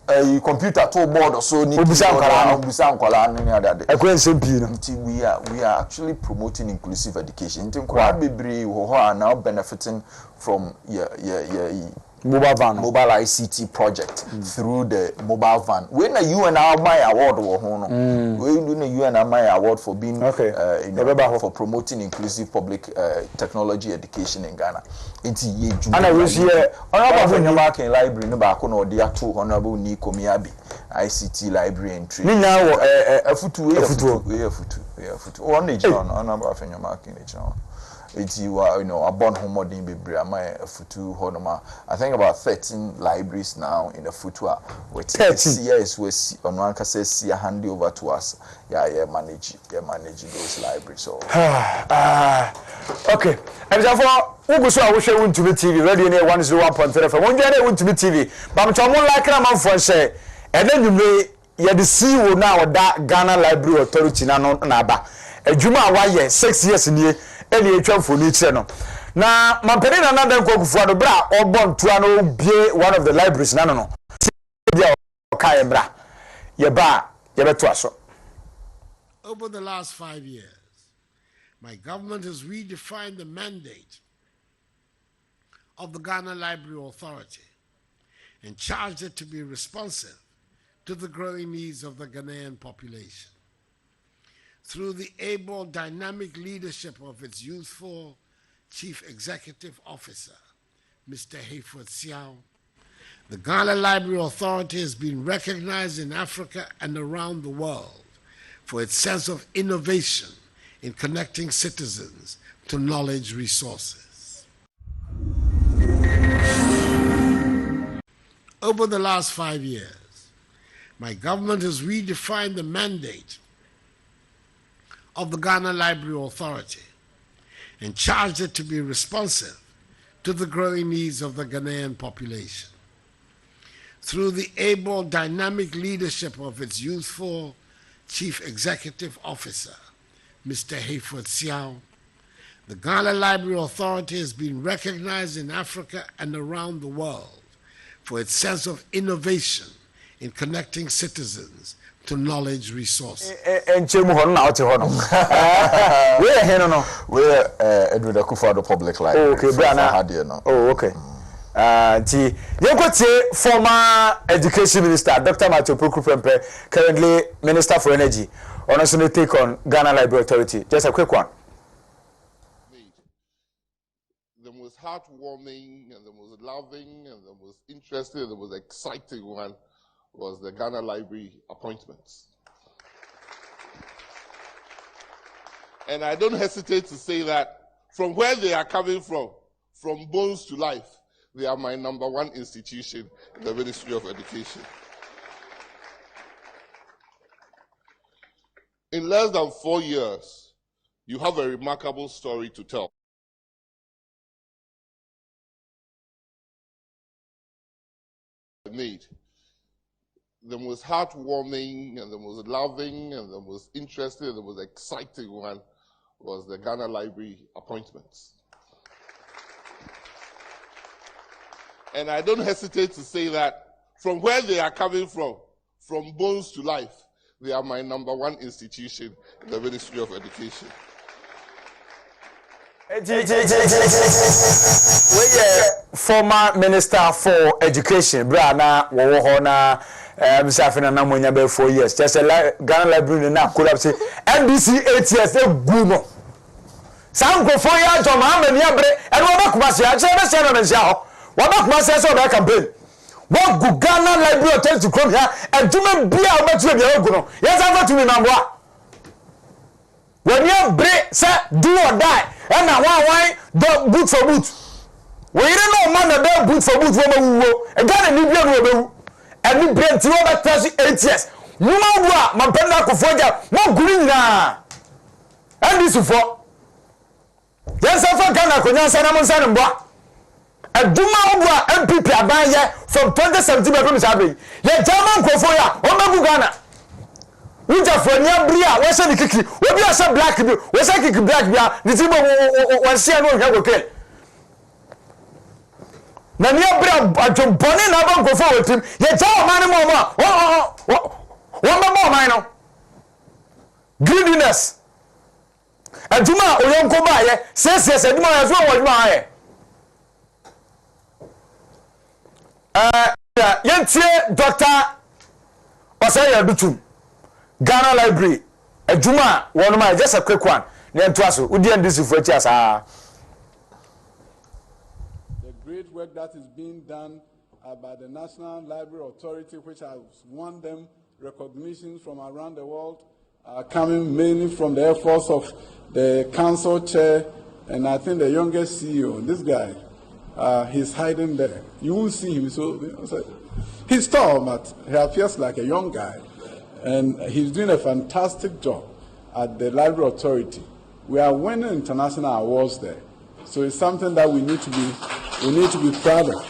a computer to board or so ni Obisa nkwala ni adade. Nsempi no. We are actually promoting inclusive education. Nti nkwala bebre ho are now benefiting from mobile ICT project through the mobile van. When a UNMI award wo ho no. We do a UNMI award for being for promoting inclusive public technology education in Ghana. Nti ye juma. And I was here honorable Marking library no ba ko no de ato honorable ni Komiabi ICT library entry. Ni na wo afutu. One day honorable Afenya Marking the it's upon homodin bebre am futu honoma. I think about 13 libraries now in the futua with 13 years we on one can say hand over to us. Manage those libraries. So okay. And therefore we so I wish WONTUMI TV radio near 101.3 FM. One day WONTUMI TV. But I'm like na man for say and then you the CEO now that Ghana Library Authority na ba. Ejuma wa 6 years ni eni etwamfo ni kire no na mampeni na nadan kokufu ado bra obontua no bie one of the libraries na no bia okaye bra ye ba ye beto aso. Over the last 5 years, my government has redefined the mandate of the Ghana Library Authority and charged it to be responsive to the growing needs of the Ghanaian population. Through the able, dynamic leadership of its youthful Chief Executive Officer, Mr. Hayford Siao, the Ghana Library Authority has been recognized in Africa and around the world for its sense of innovation in connecting citizens to knowledge resources. Over the last 5 years, my government has redefined the mandate of the Ghana Library Authority and charged it to be responsive to the growing needs of the Ghanaian population. Through the able, dynamic leadership of its youthful Chief Executive Officer, Mr. Hayford Siao, the Ghana Library Authority has been recognized in Africa and around the world for its sense of innovation in connecting citizens to knowledge resources. Enchemu hono na ote hono. Where he no? Where Edward Akufo-Addo Public Library. Oh, okay, brana. No. Oh, okay. Ti yenkotie former education minister Dr. Matthew Prempeh, currently Minister for Energy, on a take on Ghana Library Authority. Just a quick one. The most heartwarming and the most loving and the most interesting and the most exciting one was the Ghana Library appointments. And I don't hesitate to say that from where they are coming from bones to life, they are my #1 institution in the Ministry of Education. In less than 4 years, you have a remarkable story to tell. Made the most heartwarming and the most loving and the most interesting and the most exciting one was the Ghana Library appointments. And I don't hesitate to say that from where they are coming from bones to life, they are my #1 institution in the Ministry of Education. Former Minister for Education, Brana Wohona, Msafina Namonya be 4 years. Just a Ghana Library na could have said NBC 8 years, they guno. Some go 4 years, John Mohammed Yabre, and Wabakmasi, I said, Wabakmasi, so that campaign. What go Ghana Library attempts to come here and do me be a much of your own. Yes, I'm not to remember. When you break, say, do or die, and now why boot for boot. We don't know man that boot for boot woman and got a new bill and we bring to over 8 years. No more, my penna Kofoja, no green now. And this for yes, I for Ghana, Konya Sanamon. A Duma MPP Abaya from 2017 by Sabi. Yet German Kofoya, Oma Ghana. We just for near Bria, what's the kiki? What be a black? What's a kick black? The team was saying, okay. Na near Bria, but John Bonnie never go forward him. Yet, tell man, one more minor greediness. A Duma or young Kobaye says yes, and Duma as well was my. Yentie Doctor Osaya Dutum Ghana Library Juma one my just a quick one near to us who didn't this for us the great work that is being done by the National Library Authority, which has won them recognition from around the world, coming mainly from the efforts of the council chair and I think the youngest CEO, this guy. He's hiding there. You won't see him. So he's tall, but he appears like a young guy, and he's doing a fantastic job at the Library Authority. We are winning international awards there, so it's something that we need to be proud of.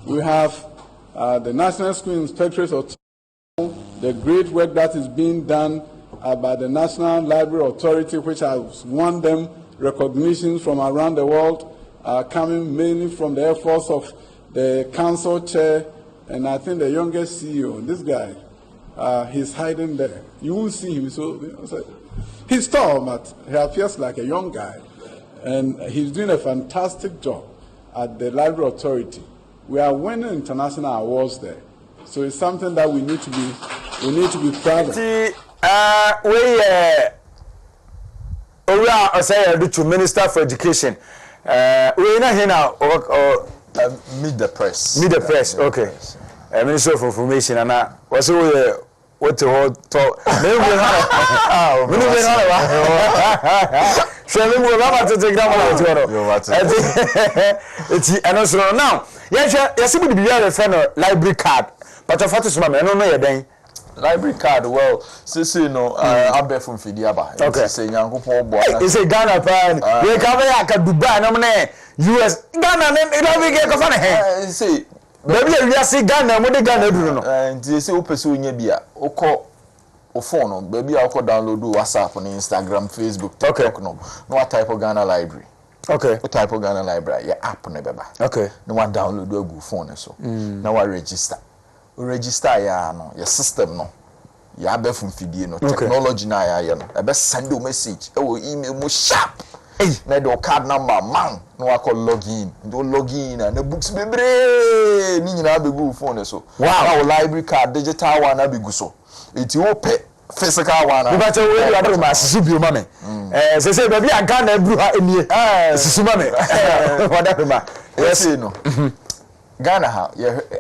We have the National School Inspectorate Authority, the great work that is being done by the National Library Authority, which has won them recognition from around the world. Coming mainly from the efforts of the council chair and I think the youngest CEO, this guy. He's hiding there. You won't see him. So he's tall, but he appears like a young guy, and he's doing a fantastic job at the Library Authority. We are winning international awards there, so it's something that we need to be proud of. We are the Minister for Education. We're not here now. Meet the press. Meet the press. Okay. Minister for Information and what's what to hold talk. Now, yes, would be a library card, but I thought I don't know your library card, well, Sissy, no, I'll be from Fidiaba. Okay, say, young people, it's a Ghana pan. We come here, Dubai, no, US, Ghana, and we get a fan. See, baby, we are seeing Ghana, what they Ghana do, and they say, Opesu Nebia, Oko, or phone, baby, I'll download WhatsApp on Instagram, Facebook, TikTok, no type of Ghana library. Okay. What type of Ghana library? Your app, never. Okay. No one download your Google phone, so now I register. Register your system no ya be from fidie no technology na ya no e be send you message e wo email mo sharp na the card number man no wa call login na books bebre ni nyina be go phone so wow library card digital one na be go so iti wo pe physical one. You better wait you are my susu mame. Say baby I can ebru ha enie. Susu mame. Whatever ma. Yes no. Ghana ha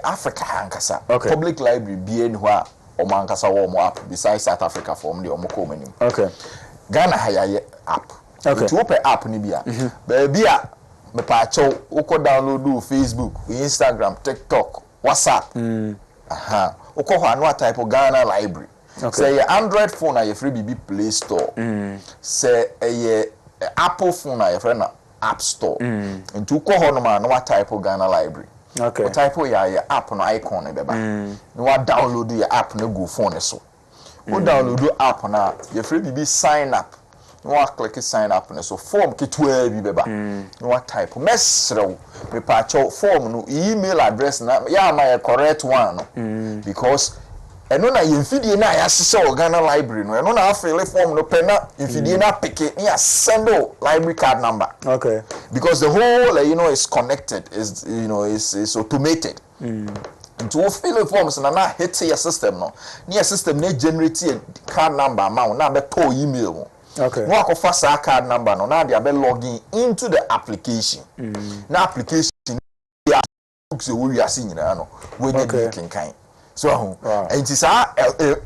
Africa hankasa. Public library bi eni ho a omo hankasa wo mo app besides South Africa for the omo ko manim. Okay. Ghana ha ya app. Okay. To open app ni bia. Baby a me pa chow uko download Facebook, Instagram, TikTok, WhatsApp. Aha. Uko ho anu type of Ghana library. Okay. Say your Android phone are your free BB Play Store. Say a Apple phone are your friend App Store. And to uko ho no man no type of Ghana library. Okay. Type of your app no icon beba. No download your app no go phone so. Go download your app na your free BB sign up. No click sign up so form kitwe bi beba. No type mesrew me patcho form no email address na ya my correct one no. Because eno na yemfidie na ya sese Ghana library no eno na afile form no pena yemfidie na pick it ya send library card number. Okay. Because the whole is connected, is is automated. To fill forms na hit your system no. Near system na generate card number amount na be to email. Okay. No go first card number no na they be logging into the application. Na application ya books we are seeing no we dey kind. So and it is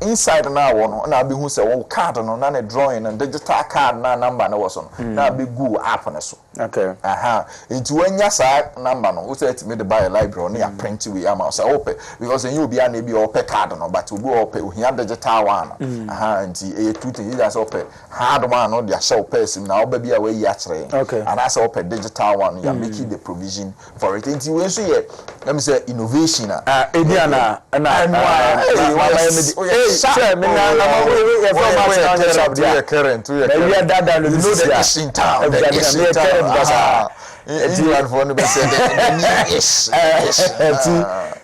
inside na one na be who say wo card no na na drawing and digital card na number na was on na be go app na so. Okay. Aha. It wenya sa number no we say it made buy a library na print we am say open because you be an be open card no but we go open we have digital one. Aha and e two things that's open hard one no dey show person na we be away ya kire. Okay. And that's open digital one you are making the provision for it. And we so here let me say innovation na Ediana na current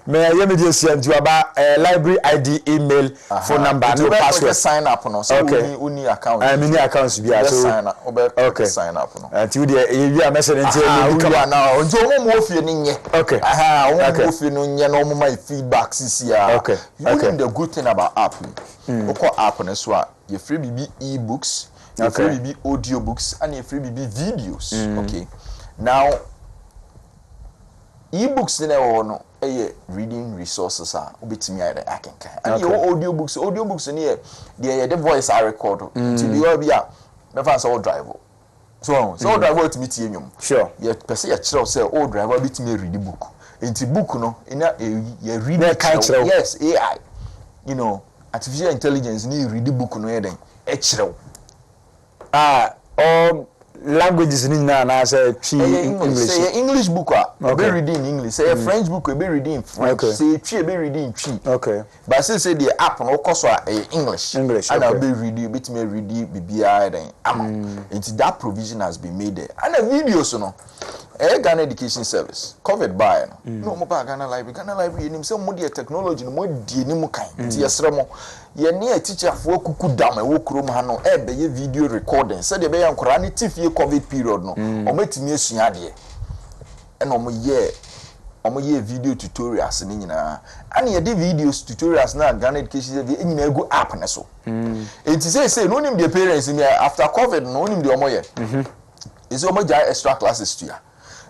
may I send you about library ID, email, phone number, no password. Sign up no. So uni account. Many accounts be so sign up. Okay. Sign up no. And you are messaging now. Until mo fi ni okay. Mo fi no nye no mo my feedback sisi ya. Okay. The good thing about app. Oko app na so a you free BB e-books, you free BB audio books and you free BB videos. Okay. Now e-books na no reading resources are obetimi I can and your audio books near the voice I record to be all be a me fan so drive so drive to meet you sure you person ya kire say old driver betimi read the book into book no in you read yes AI artificial intelligence ni read the book no den e kire languages ni na say English say English book be reading English say French book be reading French say Twi be reading Twi but say the app no course English and I'll be reading bit me reading bibia then into that provision has been made there and the videos no Ghana Education Service covered by no mo Ghana library nim say mo the technology no mo die ni mo kan ti yesre mo ye ne teacher fo kuku dam e wo krom ha no be ye video recording say de be yan kora ni tifie covid period no o matimi asua de e no mo ye video tutorials ni nyina and ye the videos tutorials na Ghana Education Service e nyina go app ne so it say no nim the parents ni after covid no nim the omo ye is omo ja extra classes to ya.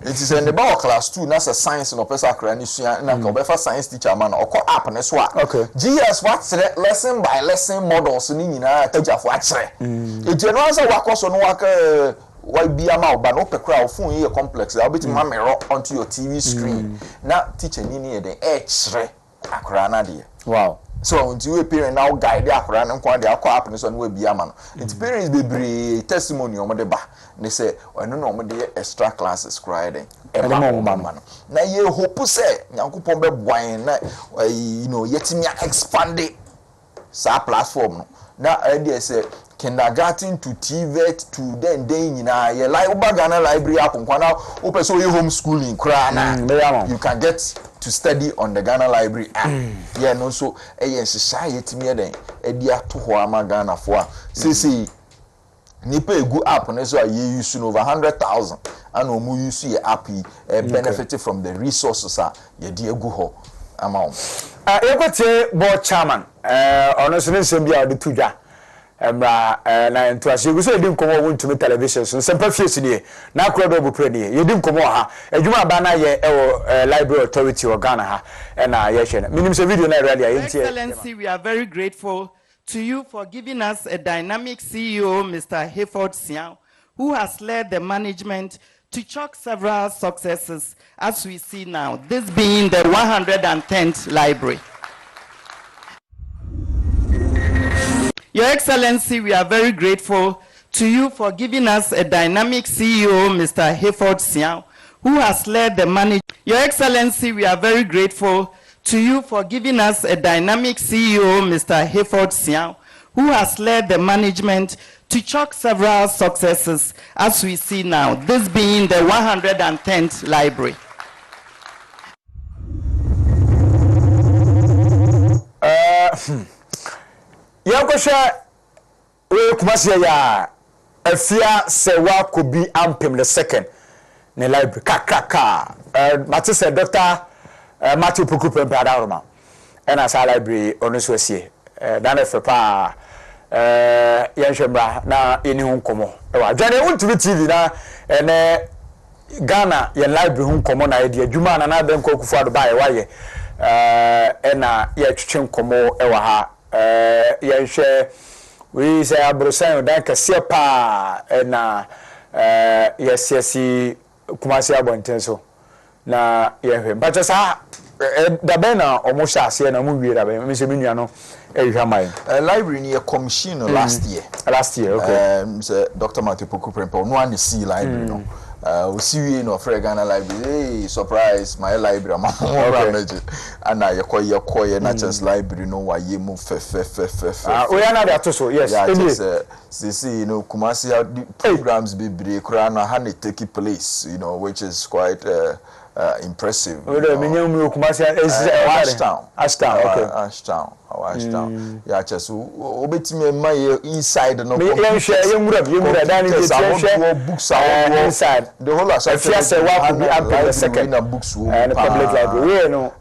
It is in the about class 2 na science no person akra ni sua na ka obefa science teacher man okọ app ne so a GS what lesson by lesson models ni nyina teacher fo akere e je no answer wakoso no waka why be ama oba no pekra phone here complex I bit mirror onto your TV screen na teacher ni e den e kire akra na de wow. So until we parent now guide akra na nkwa de akọ app ne so no we be ama no it parents be bre testimony o mo de ba they say no no de extra classes cried mama na ye hope say nyankopon be boan na yetimi expand sa platform no na they say kindergarten to TVET to then nyina ye like Ghana library akonkwa na open so you homeschooling kra na you can get to study on the Ghana library app yeah no so nhihya yetimi den edi ato ho ama Ghana fo a say nipa egu app na so ye use over 100,000 and omu use your app benefit from the resources ye de egu ho amount Yekote board chairman ono so nsem bia ode tudwa emra na ntoase guso edim komo wontumi television so Nsempa fiesi ne na akura do Abu-Prah ne yedim komo ha adwuma ba na ye ewo library authority of Ghana ha na ye hwe na minim se video na really ayentie. Excellency, we are very grateful to you for giving us a dynamic CEO, Mr. Hayford Siao, who has led the management to chalk several successes, as we see now, this being the 110th library. Your Excellency, we are very grateful to you for giving us a dynamic CEO, Mr. Hayford Siao, who has led the management. Your Excellency, we are very grateful to you for giving us a dynamic CEO, Mr. Hayford Siao, who has led the management to chalk several successes, as we see now, this being the 110th library. Yakosha we kumasi ya afia sewa kobi ampem the second ne library kakaka matise Dr. Matthew Pukupe Bradaroma and as a library on this way dan efepa yenhwembra na eni hu nkomo ewa dwane wontumi TV na ene Ghana ye library hu nkomo na ye de adwuma na ben ko kufu adoba ye waye ena ye twetwe nkomo ewa ha yenhwe we say abrosan dan kase pa ena yesiesi kumasi abontenso na yehwe but sa da ben na omosha ase na mu wie da ben me se menua no ehwamai library ni a commission last year okay so Dr. Matthew Pukupe no one see library no we see we no for Ghana library hey surprise my library ma okay. And I yakoye na chance library no wa ye mu fe we are not that so yes see you know Kumasi programs be break kura na ha take place you know which is quite impressive. Ashtown. Yeah, just obetime my inside no. Books inside. The whole second books and the public library. No,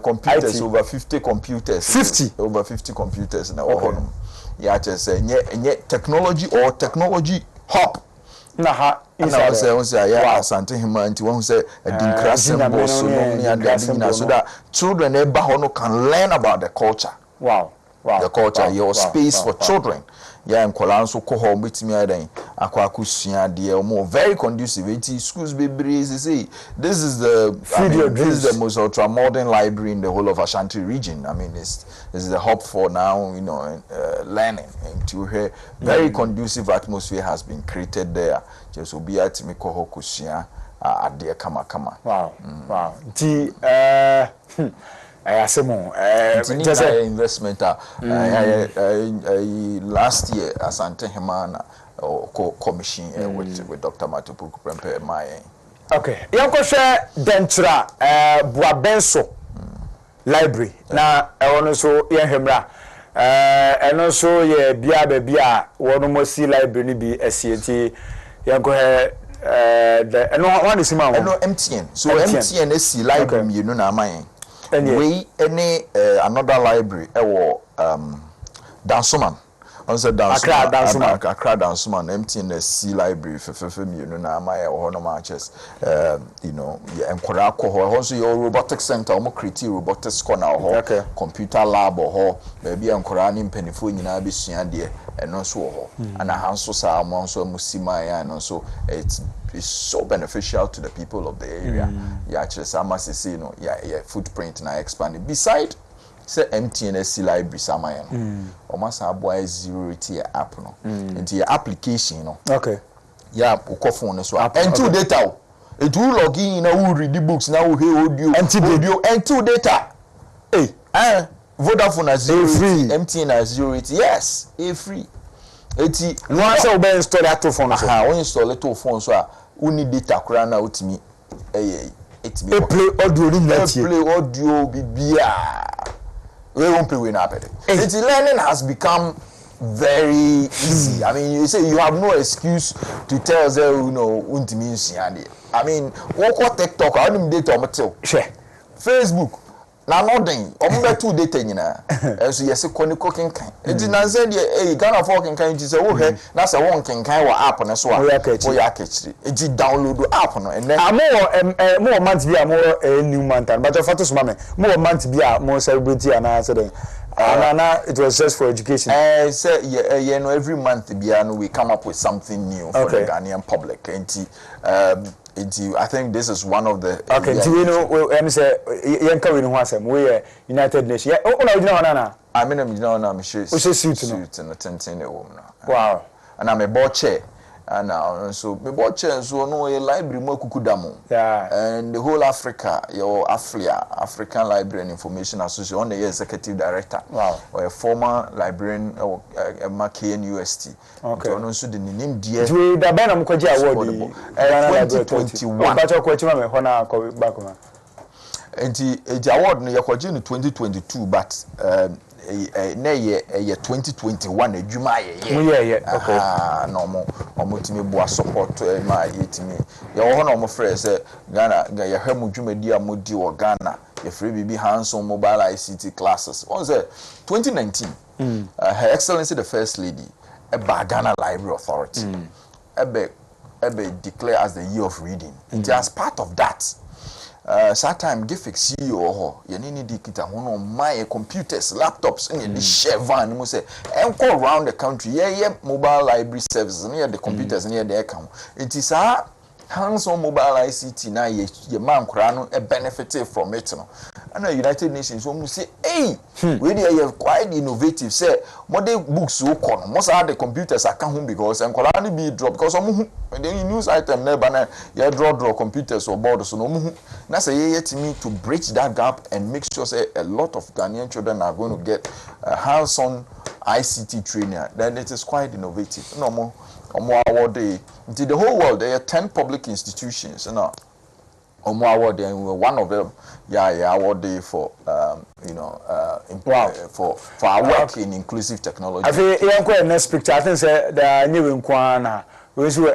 computers over 50 computers. 50 over 50 computers now. Yeah, just technology or technology hub. Na ha inside say yeah asante hima nti won say adinkra symbol so no ni adina so that children eba ho can learn about the culture. Wow. The culture, your space for children. Yeah, and Kolanso Koho betimi adan akwakusua de more very conducive. Schools be breeze say this is the most ultra modern library in the whole of Ashanti region. I mean this is the hub for now, you know, learning, and to hear very conducive atmosphere has been created there. Just obi atimi Koho kusua ade kama. Wow. Wow. Asemo just investment last year Asante Hemana commission with Dr. Matthew Pukupe my okay yankoshe dentra Buabenso library na ono so yenhemra eno so ye bia wono mosi library ni bi asieti yankohe eno one is ma eno MTN so MTN esi library you know na amayen we any another library Dansoman on said Accra Dansoman MTNSC library for me na my no matches you know enkwara also your robotics center or create robotics corner computer lab or maybe enkwara ni mpanifo nyina besua de eno so ho and hanso sa mo so musima ya no so it's so beneficial to the people of the area. Yeah, actually, some must say, you know, yeah, footprint now expanding. Beside, say MTNSC library, some almost have boy 0 app, no, into your application, you know. Okay. Yeah, phone as well. And two data. It will log in, now read the books, now hear audio, and two data. Hey, Vodafone has 0 free, MTN has 0 yes, free. No answer will be installed at two phones. When install it to phone so we need data krana utimi play audio bibia we won't play na pede. Learning has become very easy. I mean, you say you have no excuse to tell us you know untimi nsiande. I mean, what TikTok how dem data omotel. Share. Facebook na no den omo betu data nyina enso yesi koni kokenkan enti na say de Ghana for kenkan enti say wo hwe na say won kenkan wo app ne so a wo ya kechiri enti download app no ene mo month bi a mo new month but photos mama mo month bi a mo celebrity ana say den it was just for education. Say you know every month we come up with something new for the Ghanaian public. I think this is one of the. Okay, do you know? I'm say yanka we no asem we United Nations. Yeah, oh na ojina na. I mean I'm sure. O say suit no. Suit no tenten e wo no. Wow. And I'm a board chair. And so me board chair so no a library mo kukudamo. Yeah. And the whole Africa, your African Library and Information Association, on the executive director. Wow. Or a former librarian or KNUST. Okay. So also the name dear. Do the Ben Amkoji award 2021. But your question me hona back on. And the award no yakoji in 2022 but na ye 2021 adwuma ye okay no mo omotimi bo support ma yetimi ye wo na omo frɛ sɛ Ghana ye hwemu dwumadi a modi wo Ghana ye frɛ bibi hands-on mobile ICT classes on say 2019 Her Excellency the First Lady Ghana Library Authority ebe declare as the year of reading and as part of that time Gifix CEO ho ye ni dikita hono my computers laptops and the share van mo say enko around the country ye mobile library services and the computers and the account it is hands-on mobile ICT na ye man kura no benefited from it no and the United Nations so say hey we dey quite innovative say modern books so come most of the computers are come home because enkola no be drop because the news item never na ye draw computers or boards so no na say ye yetimi to bridge that gap and make sure say a lot of Ghanaian children are going to get hands-on ICT training then it is quite innovative no more award the whole world there are 10 public institutions you know award and one of them award day for for our work in inclusive technology. I think next picture I think say the new in Kwana we see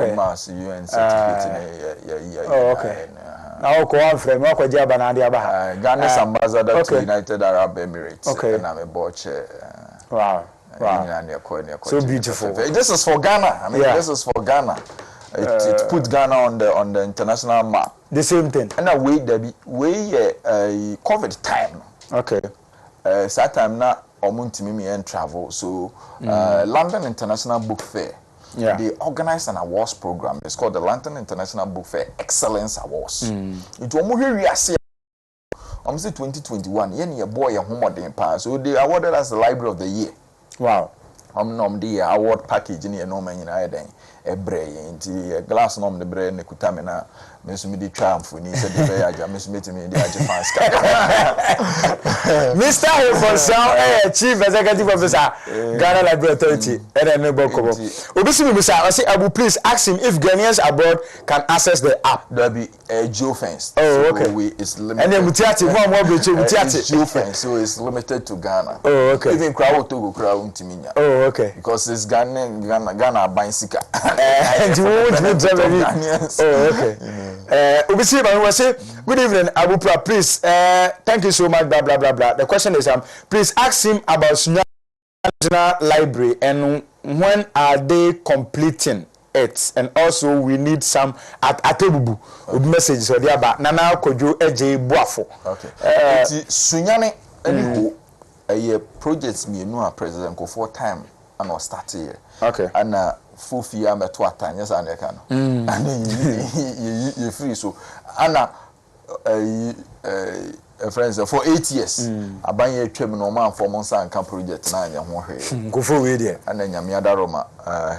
Thomas UN certificate okay now ko an frame ko jaba na dia ba Ghana's ambassador to United Arab Emirates and I'm a board chair. Wow. So beautiful. This is for Ghana. I mean, this is for Ghana. It puts Ghana on the international map. The same thing. And we COVID time. Okay. That time na omuntimi and travel. So London International Book Fair. Yeah. They organize an awards program. It's called the London International Book Fair Excellence Awards. It was 2021. Yen boy a homo pa. So they awarded us the Library of the Year. Wow. The award package in no man in a brain, a glass nom the brain, the kutamina, Miss Midi Triumph, when he said the Bayaja, Miss Meeting the Ajafan Mr. Hilford, Chief Executive Officer, Ghana Library Authority, and then Boko. Obisi, I say, I will please ask him if Ghanaians abroad can access the app. There'll be a geofence. Oh, okay. It's limited. And then Mutiati, one more Mutiati. Geofence, so it's limited to Ghana. Oh, okay. Even crowd to go crowd Timinya. Oh, okay. Because it's Ghana buying Sika. And you won't Ghanaians. Oh, okay. Obisi, I will say, good evening, Abu-Prah, please. Thank you so much, blah, blah, blah, blah. The question is, please ask him about National Library and when are they completing it? And also, we need some at Atebubu messages or the about Nana Kojo Eje Buafo. Okay. Sunyane, a projects me no president go for time and was start here. Okay. And full fee am at what time? Yes, and I can. And then you free so Anna friends for 8 years. I buy a trim no man for months and can project 9 and go for with it. And then Yamiada Roma,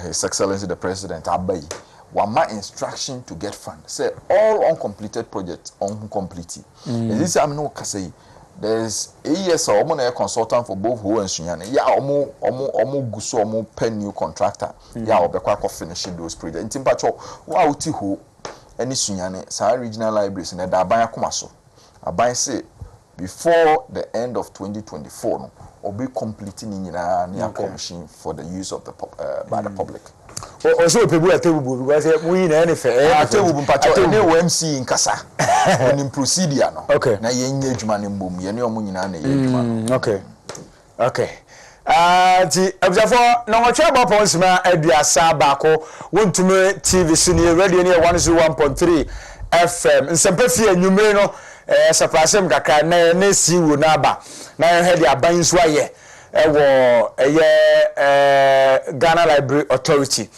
His Excellency the President Abai. One my instruction to get funds. Say all uncompleted projects uncompleted. This I'm no say there's a years or consultant for both Ho and Sunyane. Yeah, omo guso omo pen new contractor. Yeah, obekwa finishing those projects. Intimpacho wa uti ho any Sunyane sa regional libraries na da ban akoma so. Aban say before the end of 2024 no obi completing nyina na commission for the use of the by the public. o so pebu atebubu because we na anything atebubu mpacho ne OMC nkasa onim procedure no na yenye adwuma ne mbom ye ne omo nyina na ye adwuma no okay ti abjafo na watch about ponsima aduasa baako wontumi TV sini radio ne 101.3 FM Nsempa fie anwumere no surprise kakra na si wo na aba na he de aban so aye wo Ghana Library Authority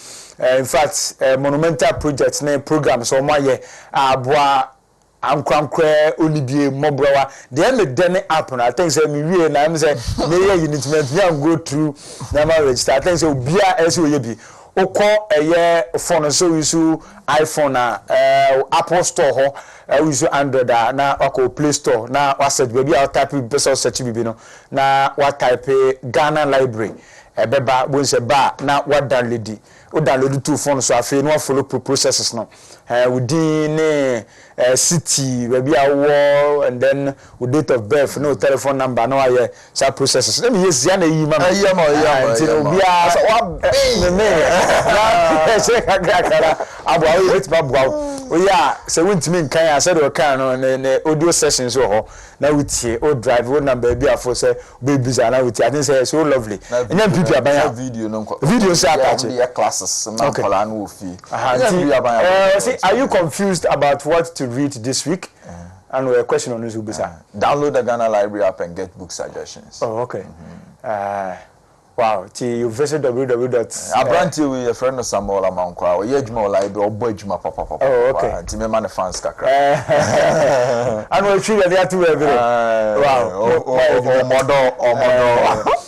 in fact monumental project na program so mo aye aboa ankrankra onibie mobrawa dey me den app na I think say me wie na am say me ye unit me go through na ma register I think say obia ese oye bi okọ phone so use iPhone Apple Store ho use Android na wako Play Store na wa search baby I type person search bibi no na wa type Ghana Library beba bonse ba na wa download o download two phone so afi no follow processes no within city baby award and then with date of birth no telephone number no aye sa processes let me yes ya na yi ma obia so wa me na say kakara abo awe bit ba bo o ya say wontimi nkan ya say do kan no ne audio sessions ho na wutie o drive o number bia for say baby za na wutie I think say so lovely and then people abaya video no video say attach classes na kola no ofi see are you confused about what to read this week? And a question on this download the Ghana Library app and get book suggestions. Oh, okay. Wow. You visit www. Abranti with a friend of Samuel Amankwa or Yejmo Library or Bojma Papa. Oh, okay. Timemana fans kakra. And we'll treat that too every day. Wow. Or model.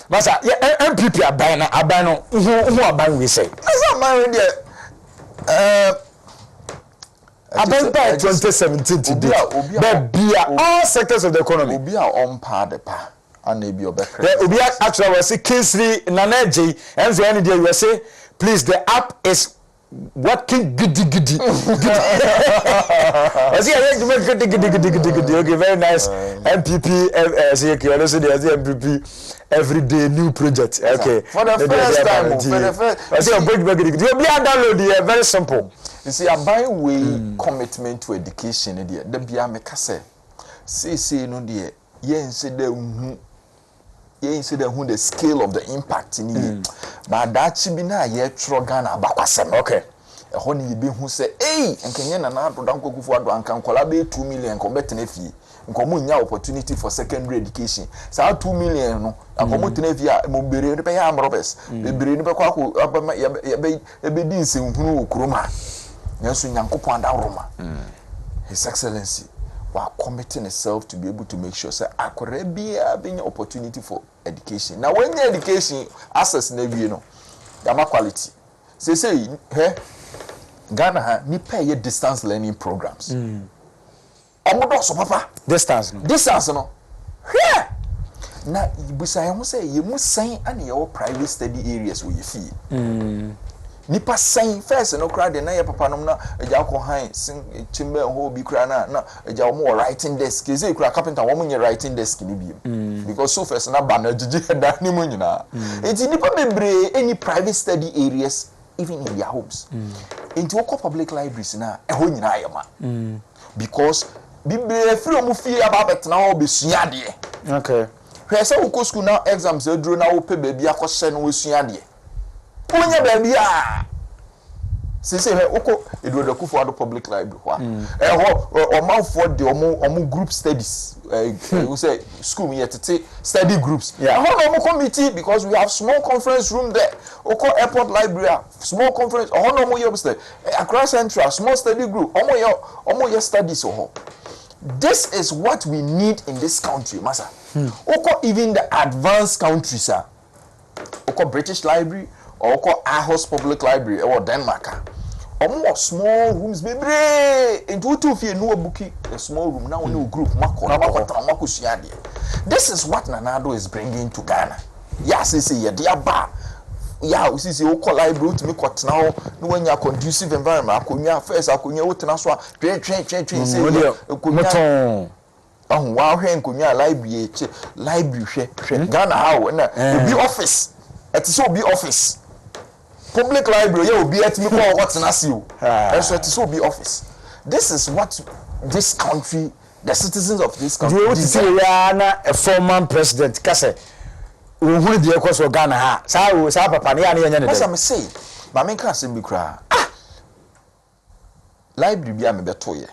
Masa, yeah, MPP abano. Who are we say? That's not my idea. About 2017 today, all sectors of the economy. Obi a on par the pa, and maybe your back. Obi actually was say Kingsley Naneji, and the end you say, please, the app is working giddy. I see giddy. Okay, very nice. MPP, say okay, also there's the MPP everyday new project. Okay, for the first time, I see you'll be download it. Very simple. You see, a by way commitment to education, dear. The bia me kase. Say no dear. Yen say the the scale of the impact in it. But that chibina ye Ghana abakwasem. Okay. A honey be who say, hey, and Kenya na do danko kufuado and can collaborate 2 million combeting fee. Nkomu nya opportunity for secondary education. Sa 2 million no. Akomu tenevia mo bere pe ya amrobes. Be bere ni pe kwa ko abama ebe di nse nhunu okroma. Nyanso nyankopon da roma. His Excellency was committing himself to be able to make sure say akore bia be opportunity for education. Now when your education access na wie no, yama quality. Say Ghana ha ni pay distance learning programs. Omodo so papa distance no. Yeah. Na busa ya say ye mu san ana ye private study areas wo ye fie. Nipa sign first no crowd na ye papa nom na eja ko han sin chimbe ho bi kura na eja mo writing desk is e kura carpenter wo mo writing desk ni bi because so first na ba na jiji da ni mo nyina enti nipa bebre any private study areas even in their homes enti wo public libraries na e ho nyina ayema because bebre free mo fie ababet na wo besua de okay hwese wo ko school na exams e duro na wo pe baby akose no wo sua de Punya baby say oko Edward Akufo-Addo public library ho o manfo de omo group studies we say school me tete study groups omo committee because we have small conference room there oko airport library small conference omo yo study Accra Central small study group omo yo studies ho. This is what we need in this country massa oko even the advanced countries oko British Library or Aarhus Public Library or Denmark. Omo small rooms bebre into two fie no bookie a small room now no group mako suade. This is what Nanado is bringing to Ghana. Yes, say ya dia ba. Yeah, we see oko library to me kwat now no when you conducive environment akonya first akonya wotena so train say moton wa hwe nkonya library hwe Ghana how na be office it is so be office public library you be at me call what's nasio and so it will be office. This is what this country, the citizens of this country you see na a former president kase who the course of Ghana ha sa papa ne ya ne nya ne what am say ma me kan asem bi kra library bi am beto ye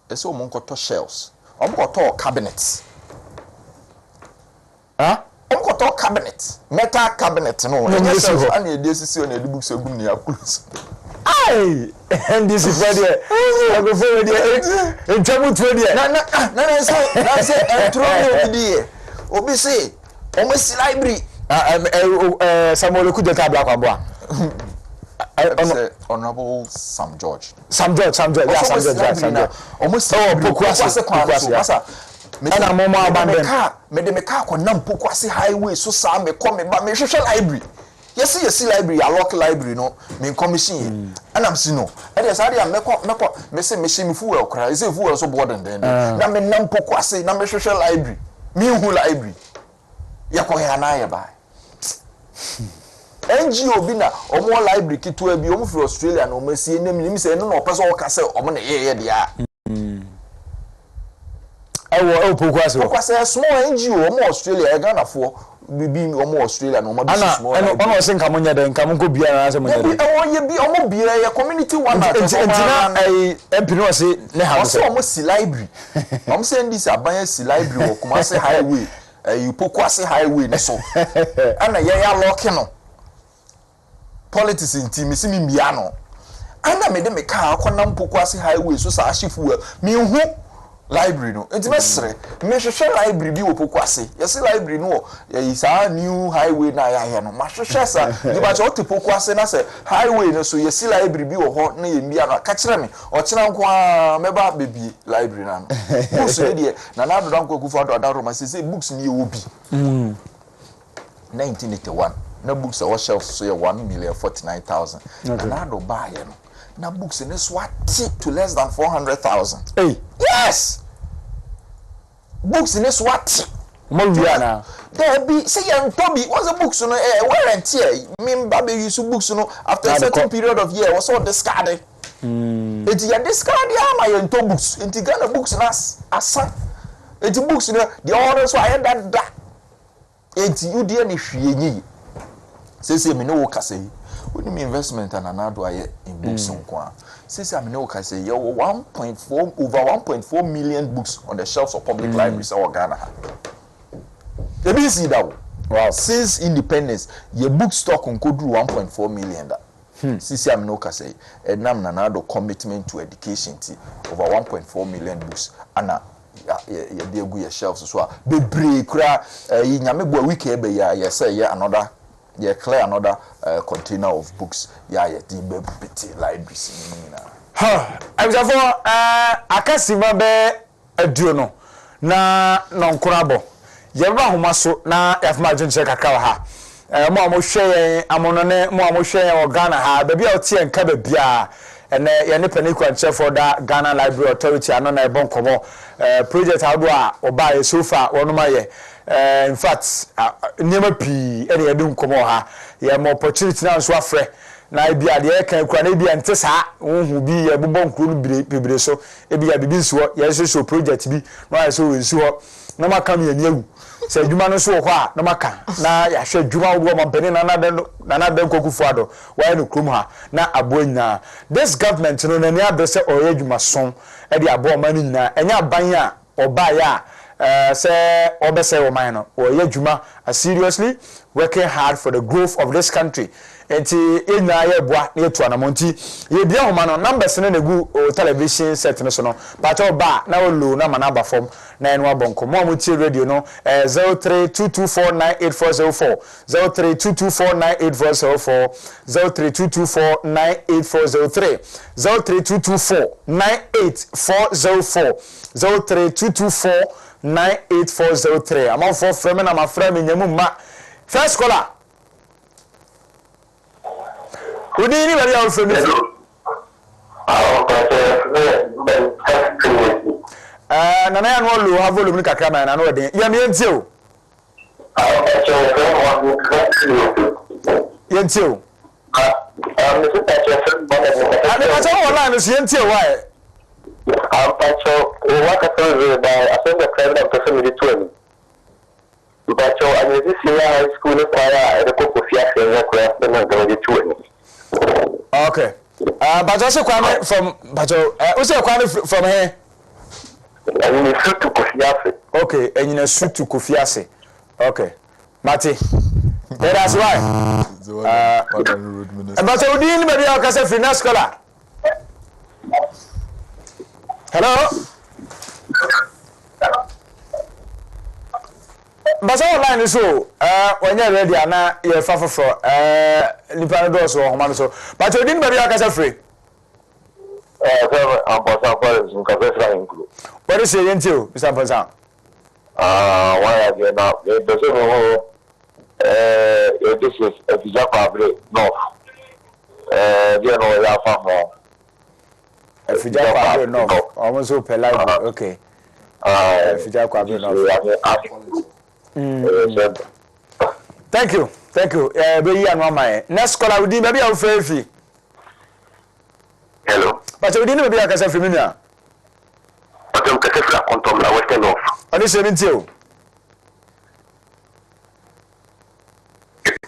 ese o mo nkoto shelves o mo nkoto cabinets o mo nkoto cabinet metal cabinet no shelves and e dey sisi on e dey books egum ne akulus ai and this is where I go for there in tamu to there na say entro no bi there obi say o mo si library Samuel Kudeta black amboa Honorable Sam George. Sam George. Almost Pokwase. Ana momo abandon. Me de me car ko nam Pokwase highway so Sam me come ba me hwehwe library. Yes library, a local library no, me commission. And I'm see no. And yes, I am me say me shame fuel cry. Is fuel so board then. Na me nam Pokwase na me hwehwe library. Me hu library. Yakọ ya na ya ba. NGO bi na omo library kitu bi omo from Australia na omo sie nem say no person o ka say omo na ye dia awo Pokwase small NGO omo Australia e Ghana fo bibi omo Australia na omo bi small ana se nka monya de nka monko bia na se monya de ye bi omo bia ye community one na ai empino se ne ha so omo si library omo say ndisi abanya si library wo kuma say highway Pokwase highway ne so ana ye ya lock no politics in team see me no ana me de me car akona Pokwase highway so sa ahyefu me hu library no enti mesre me hwehwe library bi wo Pokwase yes library no sa new highway na ya no ma hwehwe sa di ba che Pokwase na se highway no so yes library bi wo ho na ye mbia no ka kire me o kire nko a meba bebi library na no books e de na na do dan ko kufu ado ro ma se books ni ye wo bi 1981 na books our shelves so 1,049,000 and I do buy no na books in this what to less than 400,000 hey yes books in this what Mawiana there be say and Toby what's the books no wear and tear me baby use books no after a certain period of year was all discarded it you discard ya my into books into Ghana books na asa it books no the orders so I that it you dey na hwie nyi say me no work say when me investment and another aye in books nko a say me no work say you 1.4 over 1.4 million books on the shelves of public libraries in Ghana. You be see that wow since independence your book stock nko do 1.4 million that sisi am no work say enam na another commitment to education over 1.4 million books ana ya dey go your shelves so be break kra yi nyame bo week e be ya say another yeah, clear another container of books. Yeah, the baby libraries. I'm for akasima be aduno na nonkurabo. Yeba homaso na yafma junche kakra ha. Mo amohwe amonone mo amohwe Ghana ha. Baby a tie nka babia ene ye ne pani kwanche for da Ghana Library Authority ano na ebon komo project ado a oba ye so far wonoma ye in fact nyema pi ene yedum komo ha ye mo opportunity na so afre na bia de kan kura na bia nte sa hu bi ye bobon nkuru bibire so e bia bibi nso ye so project bi na ye so nso na maka me ani awu se adwuma no so ho a na maka na ya hwe adwuma wo mampani na den kokufu ado wa no krum ha na abo nyina this government no na ni adrese oye adwuma son e de abo mani nyina enya ban a oba ya say obese wo man no oye adwuma seriously working hard for the growth of this country enti enya ye boa na etu anamonti ye bia homa no numbers no negu television set no so no but oba na wo low na manaba form na eno abonko mo amuti radio no 0322498404 0322498404 0322498403 0322498404 0322498403 am for frame na ma frame nyamu ma first caller Good evening, very old friend. Nana ya no lo have volume kakra na na no de. Ya me ntio. Yentio. What's all online is here why? What happens by I think the president of the twenty. But I mean, this year high school choir at the Coco Fiat and 20. Okay. But also Kwame from Bajo. What's your Kwame from here? And you suit to Kofiase. Okay, and you suit to Kofiase. Okay. Mati. That's why. But I didn't maybe I can say finance scholar. Hello? But online is so when you're ready, Anna, you're far for Nipano so Homano so. But you didn't maybe I can say free. What is it into, Mr. Pazan? Why have you now? This is a Fijapa North. You know, you are far more. A Fijapa North, almost so polite. Okay. Fijapa North. Thank you. Be and mama. Next caller we maybe I'll fair. Hello. But we didn't maybe I can say for me now. But I'm going to control the Western North. On this 17.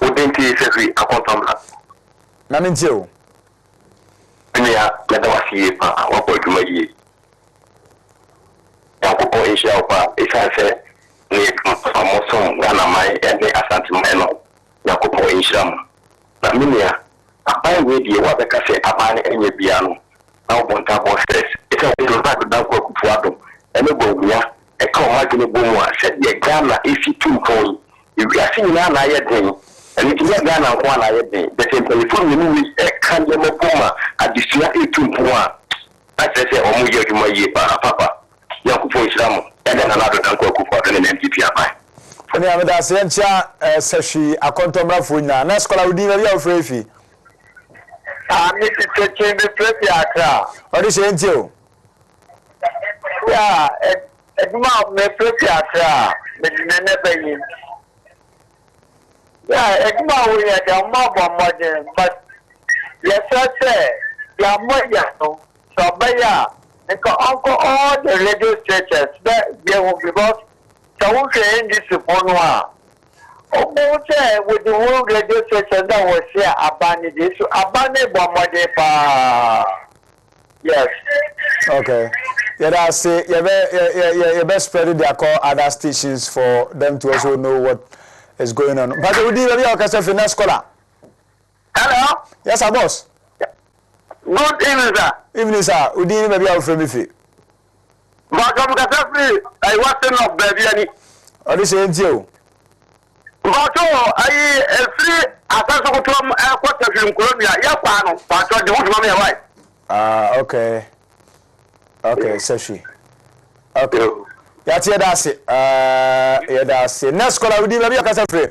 Wouldn't you say we are control that? Namintil. Yeah, let us see what point to make. Yakupo Asia, if I say, Amoson, Ganamai, and the Asantimeno, Yakupo Asia. Naminia, I will be what I can say about any piano. Now, one type of stress. It's a little bit of that work for them. And the Bobia, a call in the boom, said the Ghana if you 2 point. If we are seeing an iron, and it is a Ghana 1 iron, the same telephone you a candle puma at the Sia 2 point. I say, oh, you my year, Papa. Yakupo Islam, and then another uncle for an MPP. And I have a sencha, Sashi, a contombra funa. Next call, I would be very afraid. I'm taking the 20 acre. What is it you? Yeah, a mouth may 20 acre, but never. Yeah, a mouth we had a mob of modern, but yes, I say, Yamoyano, so Baya, and uncle all the radio stations that there will be about Tawuka in this Ponwa. Oh, with the whole radio station that was here, Abani this, Abani Bomade. Yes. Okay. Yeah, that's it. You best spread their call other stations for them to also know what is going on. But we did a orchestra for next caller. Hello? Yes, sir, boss. Good evening, sir. Evening, sir. We did maybe our friend if but I wasn't of baby. Or this ain't you. But I free as I go to quarter from Colombia, Yapano, but I don't want my wife. Okay. Okay, Sashi. Okay. That's it. Yeah, that's it. Next caller, we did maybe a free.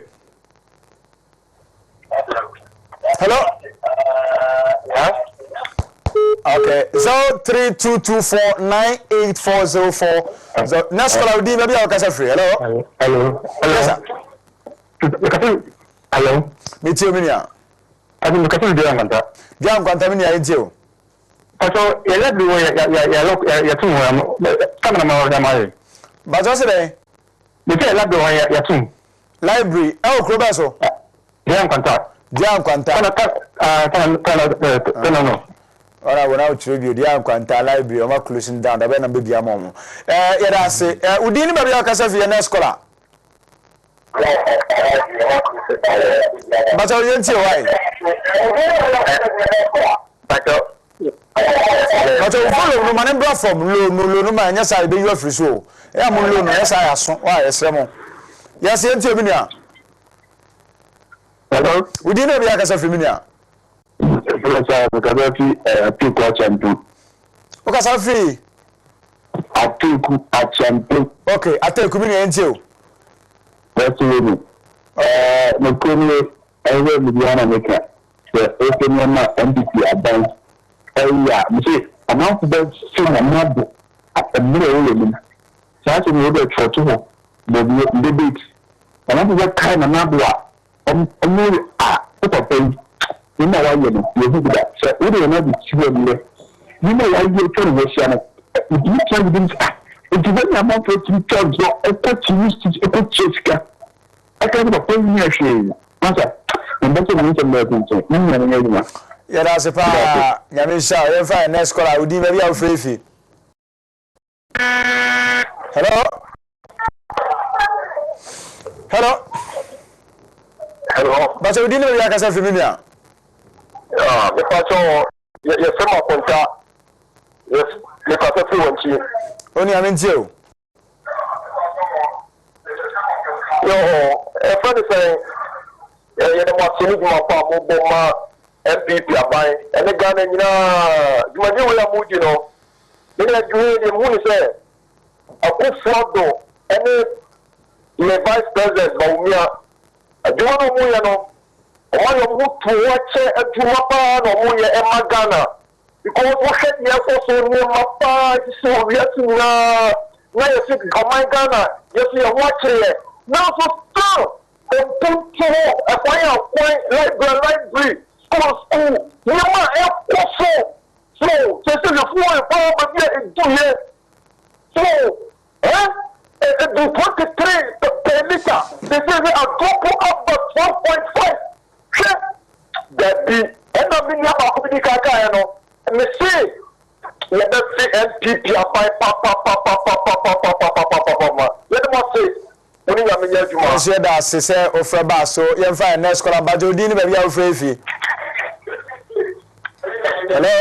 Hello? Okay, 0322498404. So next caller, we did maybe a free. Hello? Hello? Yes, sir. Hello? Meet you, Minia. I think the Diamanta. Diamanta, Minia, ain't you? So, you let me you're but what's it? You say library, library. Oh, Crobasso. Jam contact. No. All right, when I tribute you, Diam Quanta library, or closing down the Benham Baby Amon. Yeah, I say, Udini Babia Casafi and Escola. But I didn't see why. But I follow no man brought from no man, yes, I be your free show. I'm alone, yes, I assume why a sermon. Yes, into Minia. Hello? We didn't have Yaka Feminia. Okay, Safi. I think a champion. Okay, I take Kumini and you. That's really. Macomio, I will be the America. The open MPP advance. Yeah, see, I'm not about seeing a mother at the middle. So I can order for 2. The debate. I'm not that kind of number. Put a page. You know why you do that. So, we don't know the children. You know why you're trying to share. You trying to do that. If you don't have to charge, I thought you used to a good chicken. I can't have a penny here. Answer. And that's what I'm saying. Yeah, that's a pa. Yamisha, you're fine. Next call, I would be very afraid. Hello? Hello? Hello? But we didn't know you are familiar. Yes, some of them. Yes, you can say one thing. Only I'm in you. Yo, a friend is saying, you know what, you need my mobile MPP abai, and the Ghana, you might know where you know. Then I do the moon say, a good fraud, any the vice president, Baumia, a Jono Muyano, one of who to watch a Jumapa or Muya Emma Ghana. Because what had you also near Mapa, so we have to now you see, my Ghana, you see, watch it. Now, so stop and put to a point library. School, Yama, so, this is a four power, but so, the 23 per liter, this is a couple up but 1.5. That the end of the year, and they say, let us say NPP, let them say, I said that, say, offer so you're fine. Next call, but you didn't be afraid. Hello?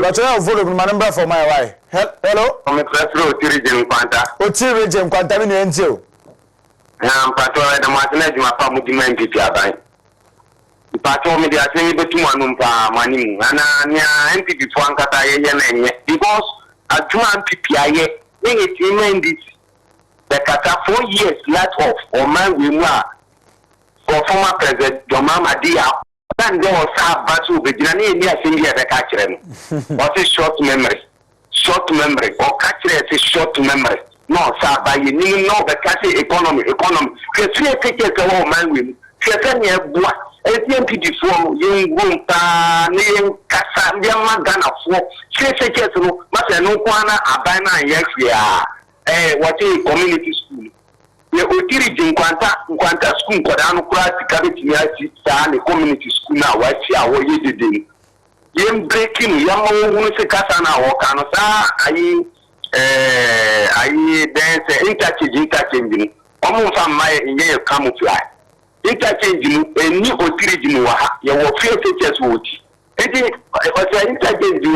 But I have followed my number for my wife. Hello? I'm a classroom, Tirijan Quanta. What Tirijan Quanta means you? I'm Patrol and Martinez, my family man, Pipia. The Patrol media saying the 2 money, and I NPP Fwankata, because a 2 PPI, it this the Kata 4 years let off, or man, we were for former President Domama Dia. And there was a battle with Janani India the catcher. What is short memory? Short memory, or catcher is short memory. No, sir, by you know the catchy economy. Because 3 tickets a whole man will. Certainly, what? ATMP form, young Gumpa, name Casa, Yama Ghana for 3 tickets, but no Kwana, Abana, yes, yeah. What is community school? The Otiri Quanta school, Kodano Classic, the community school now, what see our way today. Yam breaking, Yamo, Kasana, or Canosa, I dance interchanging. Almost on my year camouflage. Interchanging a new Otiri, you will feel teachers would. It was an interchange,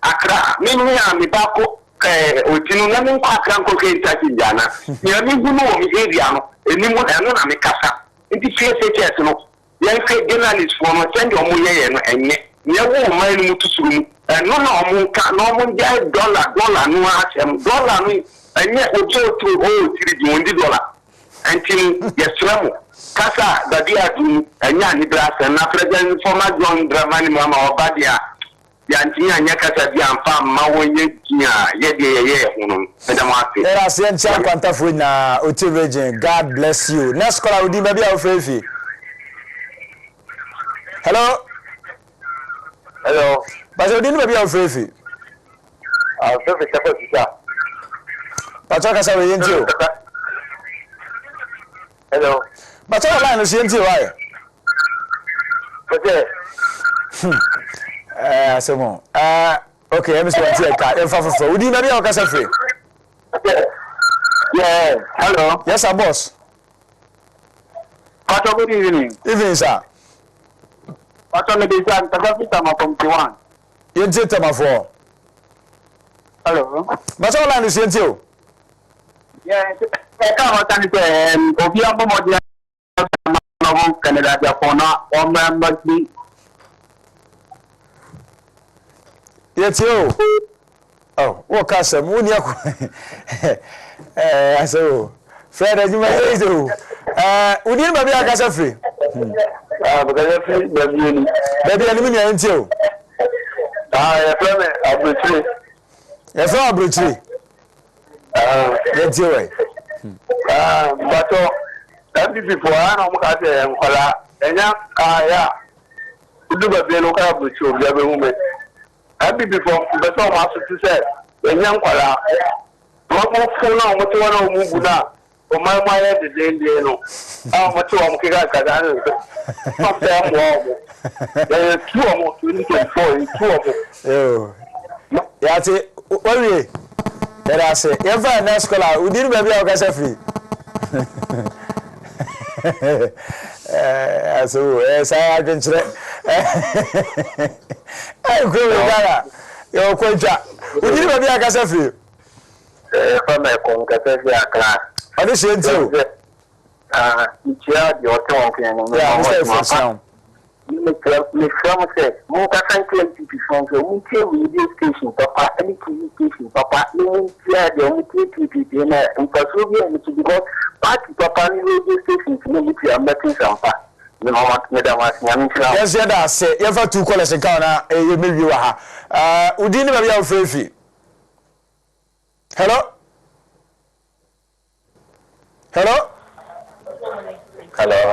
Accra, Mimia, Mibako. Otinu na min kwa kran ko ke tachi jana ya mi gunu o mi area no eni mo eno na mi kasa nti FSHS no ya fe journalist for no send o mo ye no enye ye wo man mu tusuru mu eno na o mo ka no mo ja dollar no asem dollar no enye ojo o tiri di wondi dollar antin yesramo kasa da dia du enya ni brasa na president former John Dramani mama obadia Yantia Yakasa Diampa, Mawoye, Yede, there are Saint Quantafuna, Uti region. God bless you. Next call, I will be maybe our faith. Hello? Hello. But you didn't maybe our faith. I'll serve the capacity. Pataka, we ain't you. Hello. But all line is into why? Okay. Simon. Okay, I'm sorry. Would you maybe our free? Yeah. Hello. Yes, sir, boss. Good evening. Evening, sir. What on the design? From Tiwan. You did tell me for. Hello. But all line is into you. Yeah. I can't understand. Obia Modia, Canada, Japan, or members. Yes, you. Oh, what casa? Munia. I say, Fred, you may do. Would you maybe a casa free? Baby, aluminum until. Abu-Prah. Yes, Abu-Prah. Yes, you. But that is before I know what I enya ya udu ba bi no ka bu chu ya be hu me abi before be so ma so to say enya nkwala mo fu na mo to na mo bu na o ma ma ya de de no mo to mo ke ga da no so fa mo two of mo 2024 two of yo ya ti owie era se e fa na scholar udiri ba bia o ka se free so sa adventure ko gara yo kwanja udiri ba bia ka se free fa me ko ka se free akla ade se ntio itia di o to on no yeah Mr. Fonson me from say mo ka san claim to from so mo tie radio station papa any TV station papa no tie de mo tie nampaso bi en to because party papa ni radio station no mo tie amatin sampa no ma me da ma nyam tira yes ya da se ye fa two college kan na ye mewi wa ha udi ni ba bia ofrefi hello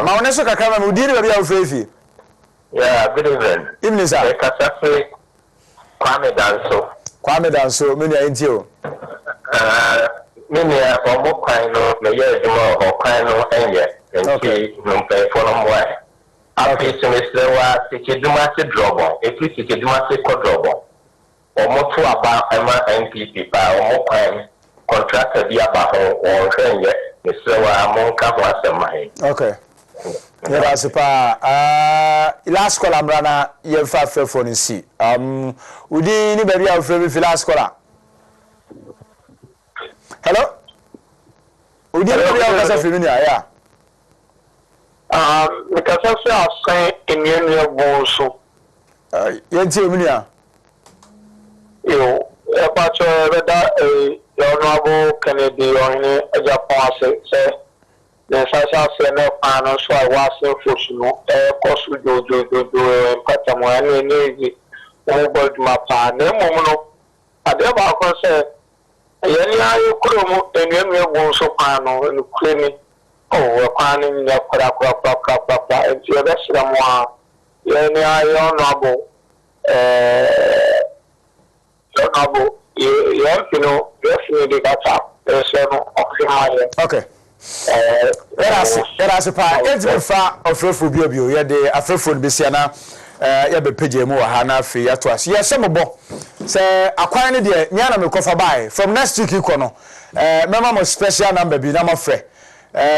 ma wona so kakra ma udi ni ba bia ofrefi. Yeah, good evening. Evening, sir. Kwame Danso, many are into many are from Mokano, Mayor or Kano, and yet, and key, no pay for them way. After Mr. Wa, Sikidumasi Drobo, if you Sikidumasi Kodrobo, or more to about Emma NPP, or Mokano, contractor via Baho, or Kenya, Mr. Wa, Monka was the mine. Okay. Yeah, super. Last call, I'm running. You have phone in C. We didn't maybe have favorite last caller. Hello. We didn't maybe have a familiar. Yeah. Because I say in your also. Yentia. You, about your honorable Kennedy or in Japan, say. The social center panel so I was in Fushino, course we do Patamoan and Navy, over my partner, Mono. I never say, you could and you won't so panel and claiming, oh, a panning the crap, and your best someone, honorable, you know, definitely got up. Okay. Era se pa enti fa ofrefo biobio ye de afrefo besia na ye be page mu ha na afi ya to ase ye se mbo se akwan ne de nya na me kofa bai from next week iko no mema mo special number bi na mo frɛ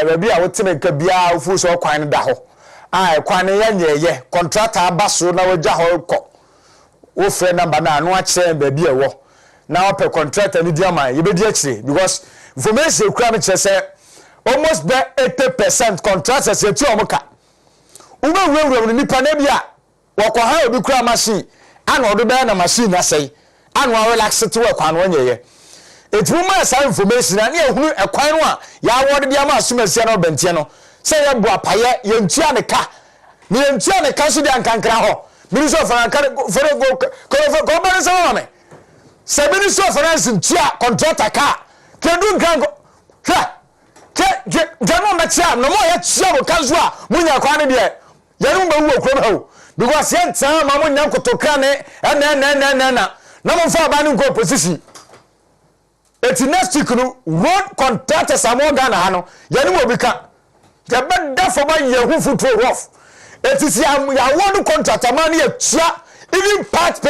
ba bi a wotime nka bia ofu so kwan ne da ho kwan ne ye nyeye contractor abaso na wagya ho kɔ wo frɛ number na anu a kyerɛ ba bi ewo na ope contractor ni dia man ye be di akire because information kura me kyerɛ se almost be 80% contractors say tu omuka ube wewure nipa na bia wakoha obi kura machine ana odo be na machine na sei ana relax to work an wonyeye etuma sa information na ehunu ekwan no a ya awode bia ma asumasi na obentie no say ye bu apaye ye ntua ne ka ni ye ntua ne ka so dia nkankra ho minister of finance ko ba se ma me say minister of finance ntua contractor ka kedu nkanko ha Jano Matia, no more yet Sabo Kazua, Munya Kwani, you don't know who because yet some Mamun to Kane and then no for Banu position. It's next week, road contractors are more than Hano, Yanu will become the bed for my year who foot off. It is ya want to contract a money a chia, even part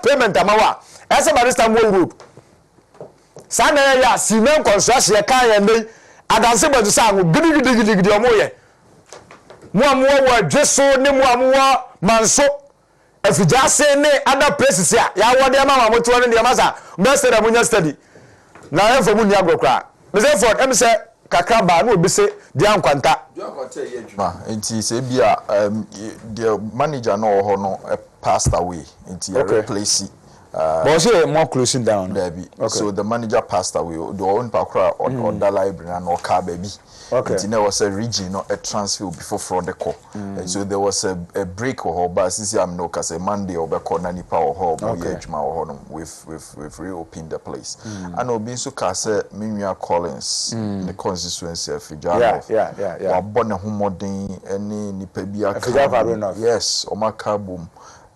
payment amawa as a barista more group. Sana ya cement construction ya kan adanse bodu sa ngo gidi omoye mo wa dweso ne mo amwa manso afijase ne other places ya wode ama mo to ne de masa best da munya study na enfo mu ni agrokra me say for em say kakra ba na obi se dia nkwanta enti se bia the manager no ho no passed away enti replace But also more closing down. Baby. Okay. So the manager passed away. The own pakra or the library and or car baby. Okay. There was a region or a transfer before fraud the call. And so there was a break or but since I'm no case Monday or back on any power hall or we've reopened the place. And no being so case Minya Collins in the constituency of Fijano. Yeah. Or Bonner Humodin any Nipebia. Yes, or Macabum.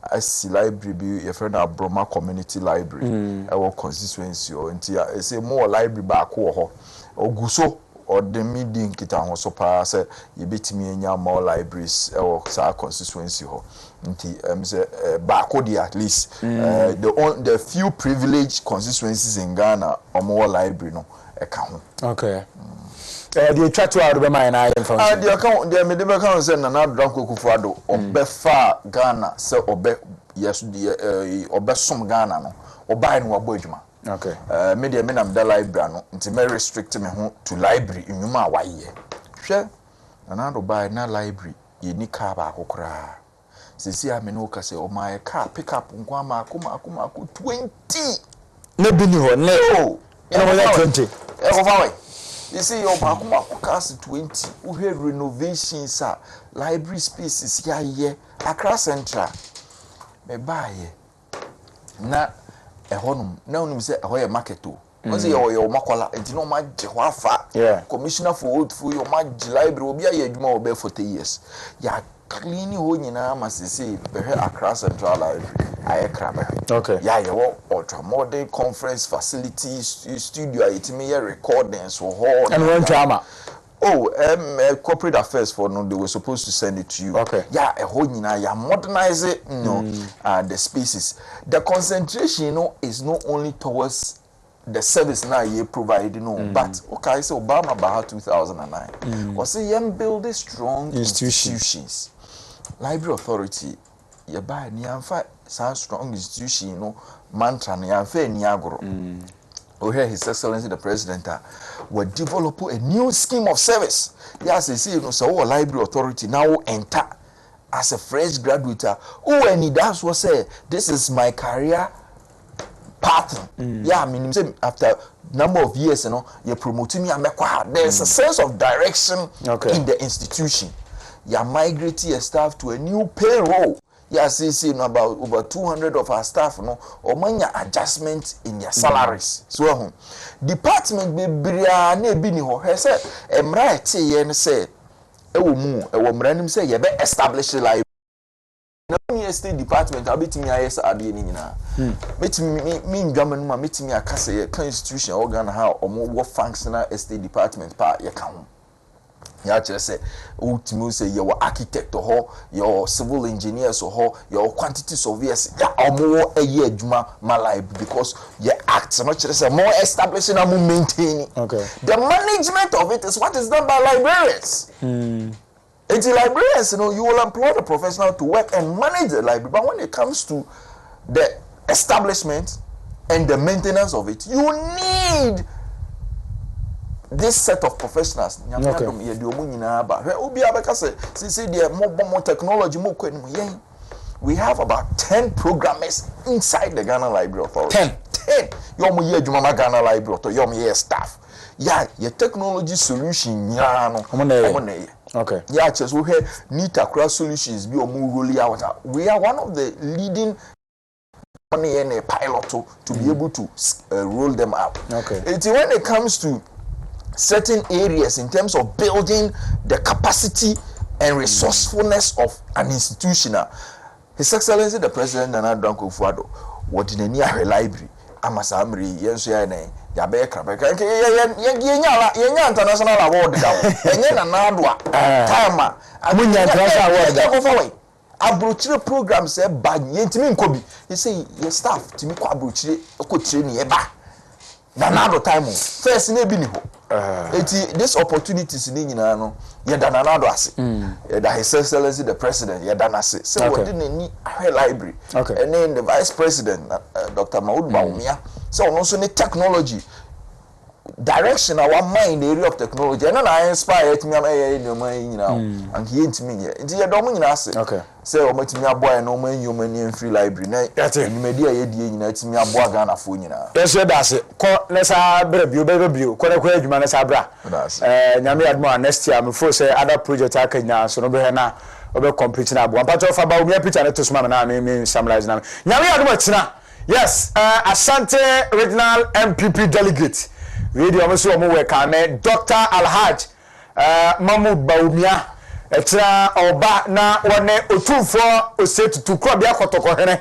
I see library be your friend Broma Community Library. Our constituency or I say more library back or guso or the meeting kita ho so pa say you betimi enya more libraries or sa constituency ho. Nti say back at least the few privileged constituencies in Ghana or more library no account. Okay. The chat to out of my information. The account, the medical account said, and not drunk Kufuado, or Befa Ghana, so yes, or Besum Ghana, no, or buying what Bojma. Okay. Media men am the library, no, it's very restricted me to library in Yuma. Why, share, and I don't buy na library, you need car back okra. See, I mean, okay, say, oh, my car pick up Unquama, Kuma, 20. Maybe you no, 20. You see, your Bakuma cast 20, who had renovations, library spaces here, Accra Central. Me buy na a honum, no, say a market too. Was your Makola, and no my Jewafa, Commissioner for Old for your Maj Library will be a more be 40 years. Ya clean you must say, Accra Central Library. Okay. Yeah, you ultra modern conference facilities, studio, it may recordings or hall. And one drama. Oh, corporate affairs for no, they were supposed to send it to you. Okay. Yeah, a whole you modernize it, the spaces. The concentration, is not only towards the service now you provide, but okay, so Obama Baha 2009 was a young building strong institutions. Library Authority, you buy Niamfa. Such strong institution, mantra na yanfe ni agoro. Here His Excellency the President will develop a new scheme of service. Yes, you see, so our library authority now enter as a fresh graduate. And he does what say, this is my career path. Yeah, I mean, after number of years, you're promoting me. There's a sense of direction in the institution. You're migrating your staff to a new payroll. Yes, you see, about over 200 of our staff, or many adjustments in their salaries. So, department be briane bini ho. He said, "Emra te yen say, ewo mranim say ye be establish library." Na state department abetimi ayes ade ni nyina. Betimi me ndwaman ma metimi akase ye kan institution organ ha omo functional estate department pa ye ka ho. Yeah, just say, ultimately say your architect or your civil engineers or your quantity surveyors, yeah, more a year juma my life because you act much as more establishing and more maintaining. Okay. The management of it is what is done by librarians. It's librarians, you will employ the professional to work and manage the library. But when it comes to the establishment and the maintenance of it, you need this set of professionals. We have about 10 programmers inside the Ghana Library Authority. 10. Ghana Library Authority. Staff. Yeah, your technology solution. Okay. Yeah, just we have need across solutions. We are one of the leading pilot to be able to roll them out. Okay. When it comes to certain areas in terms of building the capacity and resourcefulness of an institution, His Excellency the President Nana Danko Fuado, what in a library, Amasamri, Yensuane, Yabeka, international award, and then another timer. I mean, award. Abuchire program said, "Bad yentimi nkobi." He say, "Your staff, timi kwa abuchire, oko training eba." Na another time, first na ebi ni ho. This opportunities ni nyina no, ye da na another ase. Ye da His Excellency the President, ye da na ase. So we dey ni ahwe library. And then the Vice President, Dr. Maud Baumia, so also ni technology. direction our mind in the area of technology and I inspire it me am no man you know and he ain't me nti ye do mo nyina ase okay say o matimi aboa no man human free library na you media ye die nyina timi aboa Ghana fo nyina yes we da se ko na sa bra bio be bio ko na ko adwuma na sa bra nyame admo next year me for say other project akanya so no be na obe complete na abo ampacho fa ba omi picture na to suma na me summarize na nyame admo tina yes Asante regional MPP delegate radio omo omo we ka me Dr. Alhaj Mahmoud Baumia etra oba na wone otumfo osetutu kro bia kotoko hene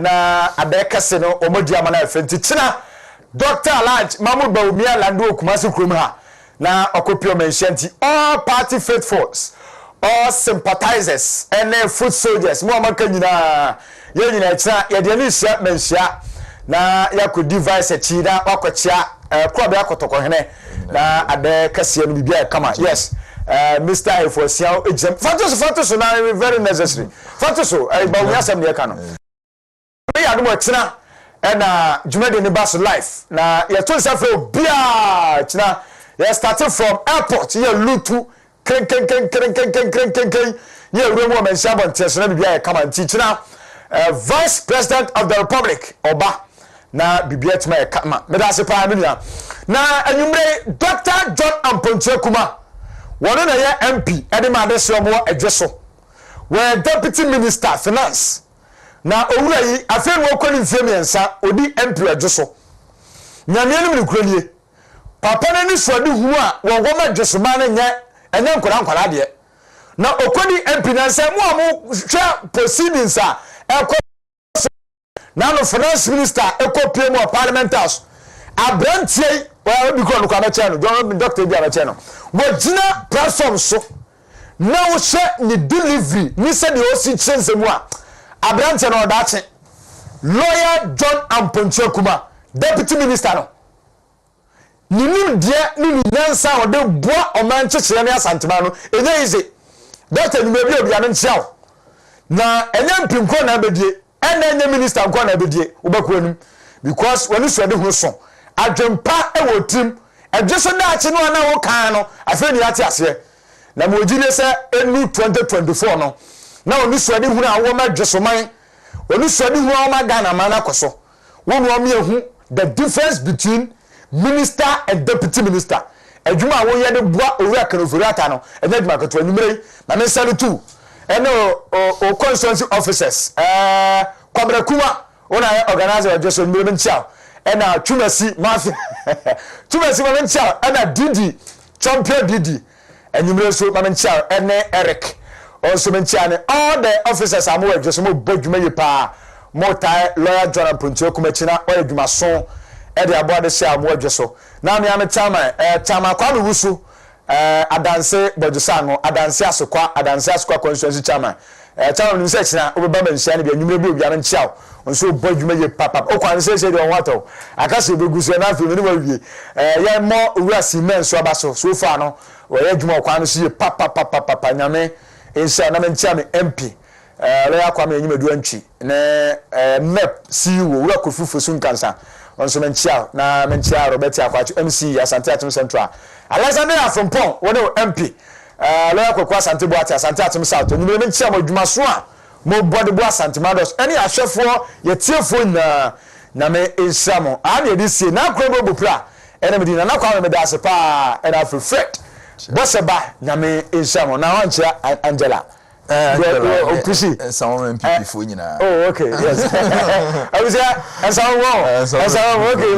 na abekase no omodi amana afenti tina Dr. Alhaj Mahmoud Baumia lando okumasi krom ha na okopio mentionti all party faithfuls all sympathizers and foot soldiers mo amaka nyina ye nyina etra ye de ni sia mensia na yakodi device chi da wakochia kro bia kotoko hene na abekase no bibia kama yes Mr. Efosiao exam photos na very necessary photos ba we asem de ka no me ya no tina na jumede ni bus life na ye to say for bia tina ye started from airport ye lutu ken ye remo mention bon tese na bibia e kama tina vice president of the republic oba na bibia tima e kama me da se pa me na anwumre Dr. John Amponche Kuma one na ye MP edema adese omo adweso we deputy minister finance na owura yi afenu okoni mfemiensa odi MP adweso nyame enu mikunie papa na ni sodi hu a wo goma adweso ma na nya enye nkora de na okoni MP na nsa mu amu hwa proceedings a eko na no finance minister eko pie mu parliament house abrantie wa bi ko kwa channel Dr. Bi na channel wo gina platform so na wo she ni delivery ni se de osi chense mu a abrantie na odache lawyer John Amponche Kuma deputy minister no ninu de ni nyansa o de boa o man chechire ne asantema no enye ize Dr. ni mebi obi anchiaw na enye mpimko na abedie enye minister nko na abedie ubakwa enum because when you swede hu so adwempa ewo tim adweso da achi no na wo kan no afa ni ate ase na mo gine se enu 2024 no na oni swede hu na wo ma dweso man oni swede hu na wo ma Ghana man akoso wo no me hu the difference between minister and deputy minister adwuma wo ye de boa owura kanoforiata no enye adwuma kato anumere na me sale tu eno o constituency officers kwabra kuma ona organizer adweso numere nchia ena tumasi mafia tumasi mamencha ena Didi champion Didi enyumre so mamencha ene Eric also mencha ne all the officers amu just mo bodwuma yi pa mo tai lawyer John Amponche Kuma china o adwuma so e de abo de se amu adweso na me am chama kwa me wusu adanse bojusa no adanse asokwa constituency chairman chama ni se china obeba mencha ne bi enyumre bi obi amencha onso bodwuma ye papa o kwan se de wato akase begusu na afi ni wawie ye mo owura cement so abaso so far no we ye dwuma kwan so ye papa nyame insha na mentia me MP le akwa me enyumedu antwi ne mep CEO owura kofufu sun kansa onso mentia na mentia Robert Akwachu MC Asante Atum Central Alexander Afrompon wone MP le akwa Asante Boate Asante Atum South enyumedu mentia mo dwuma so a mo body bo Santimados any ahwefo ye tiefo na me insamo an ye disi na kro Abu-Prah ene me dina na kwa me da se pa ene afrefret boseba na me insamo na wancha Angela Opusi some MPP fo nyina oh okay yes I was here and some okay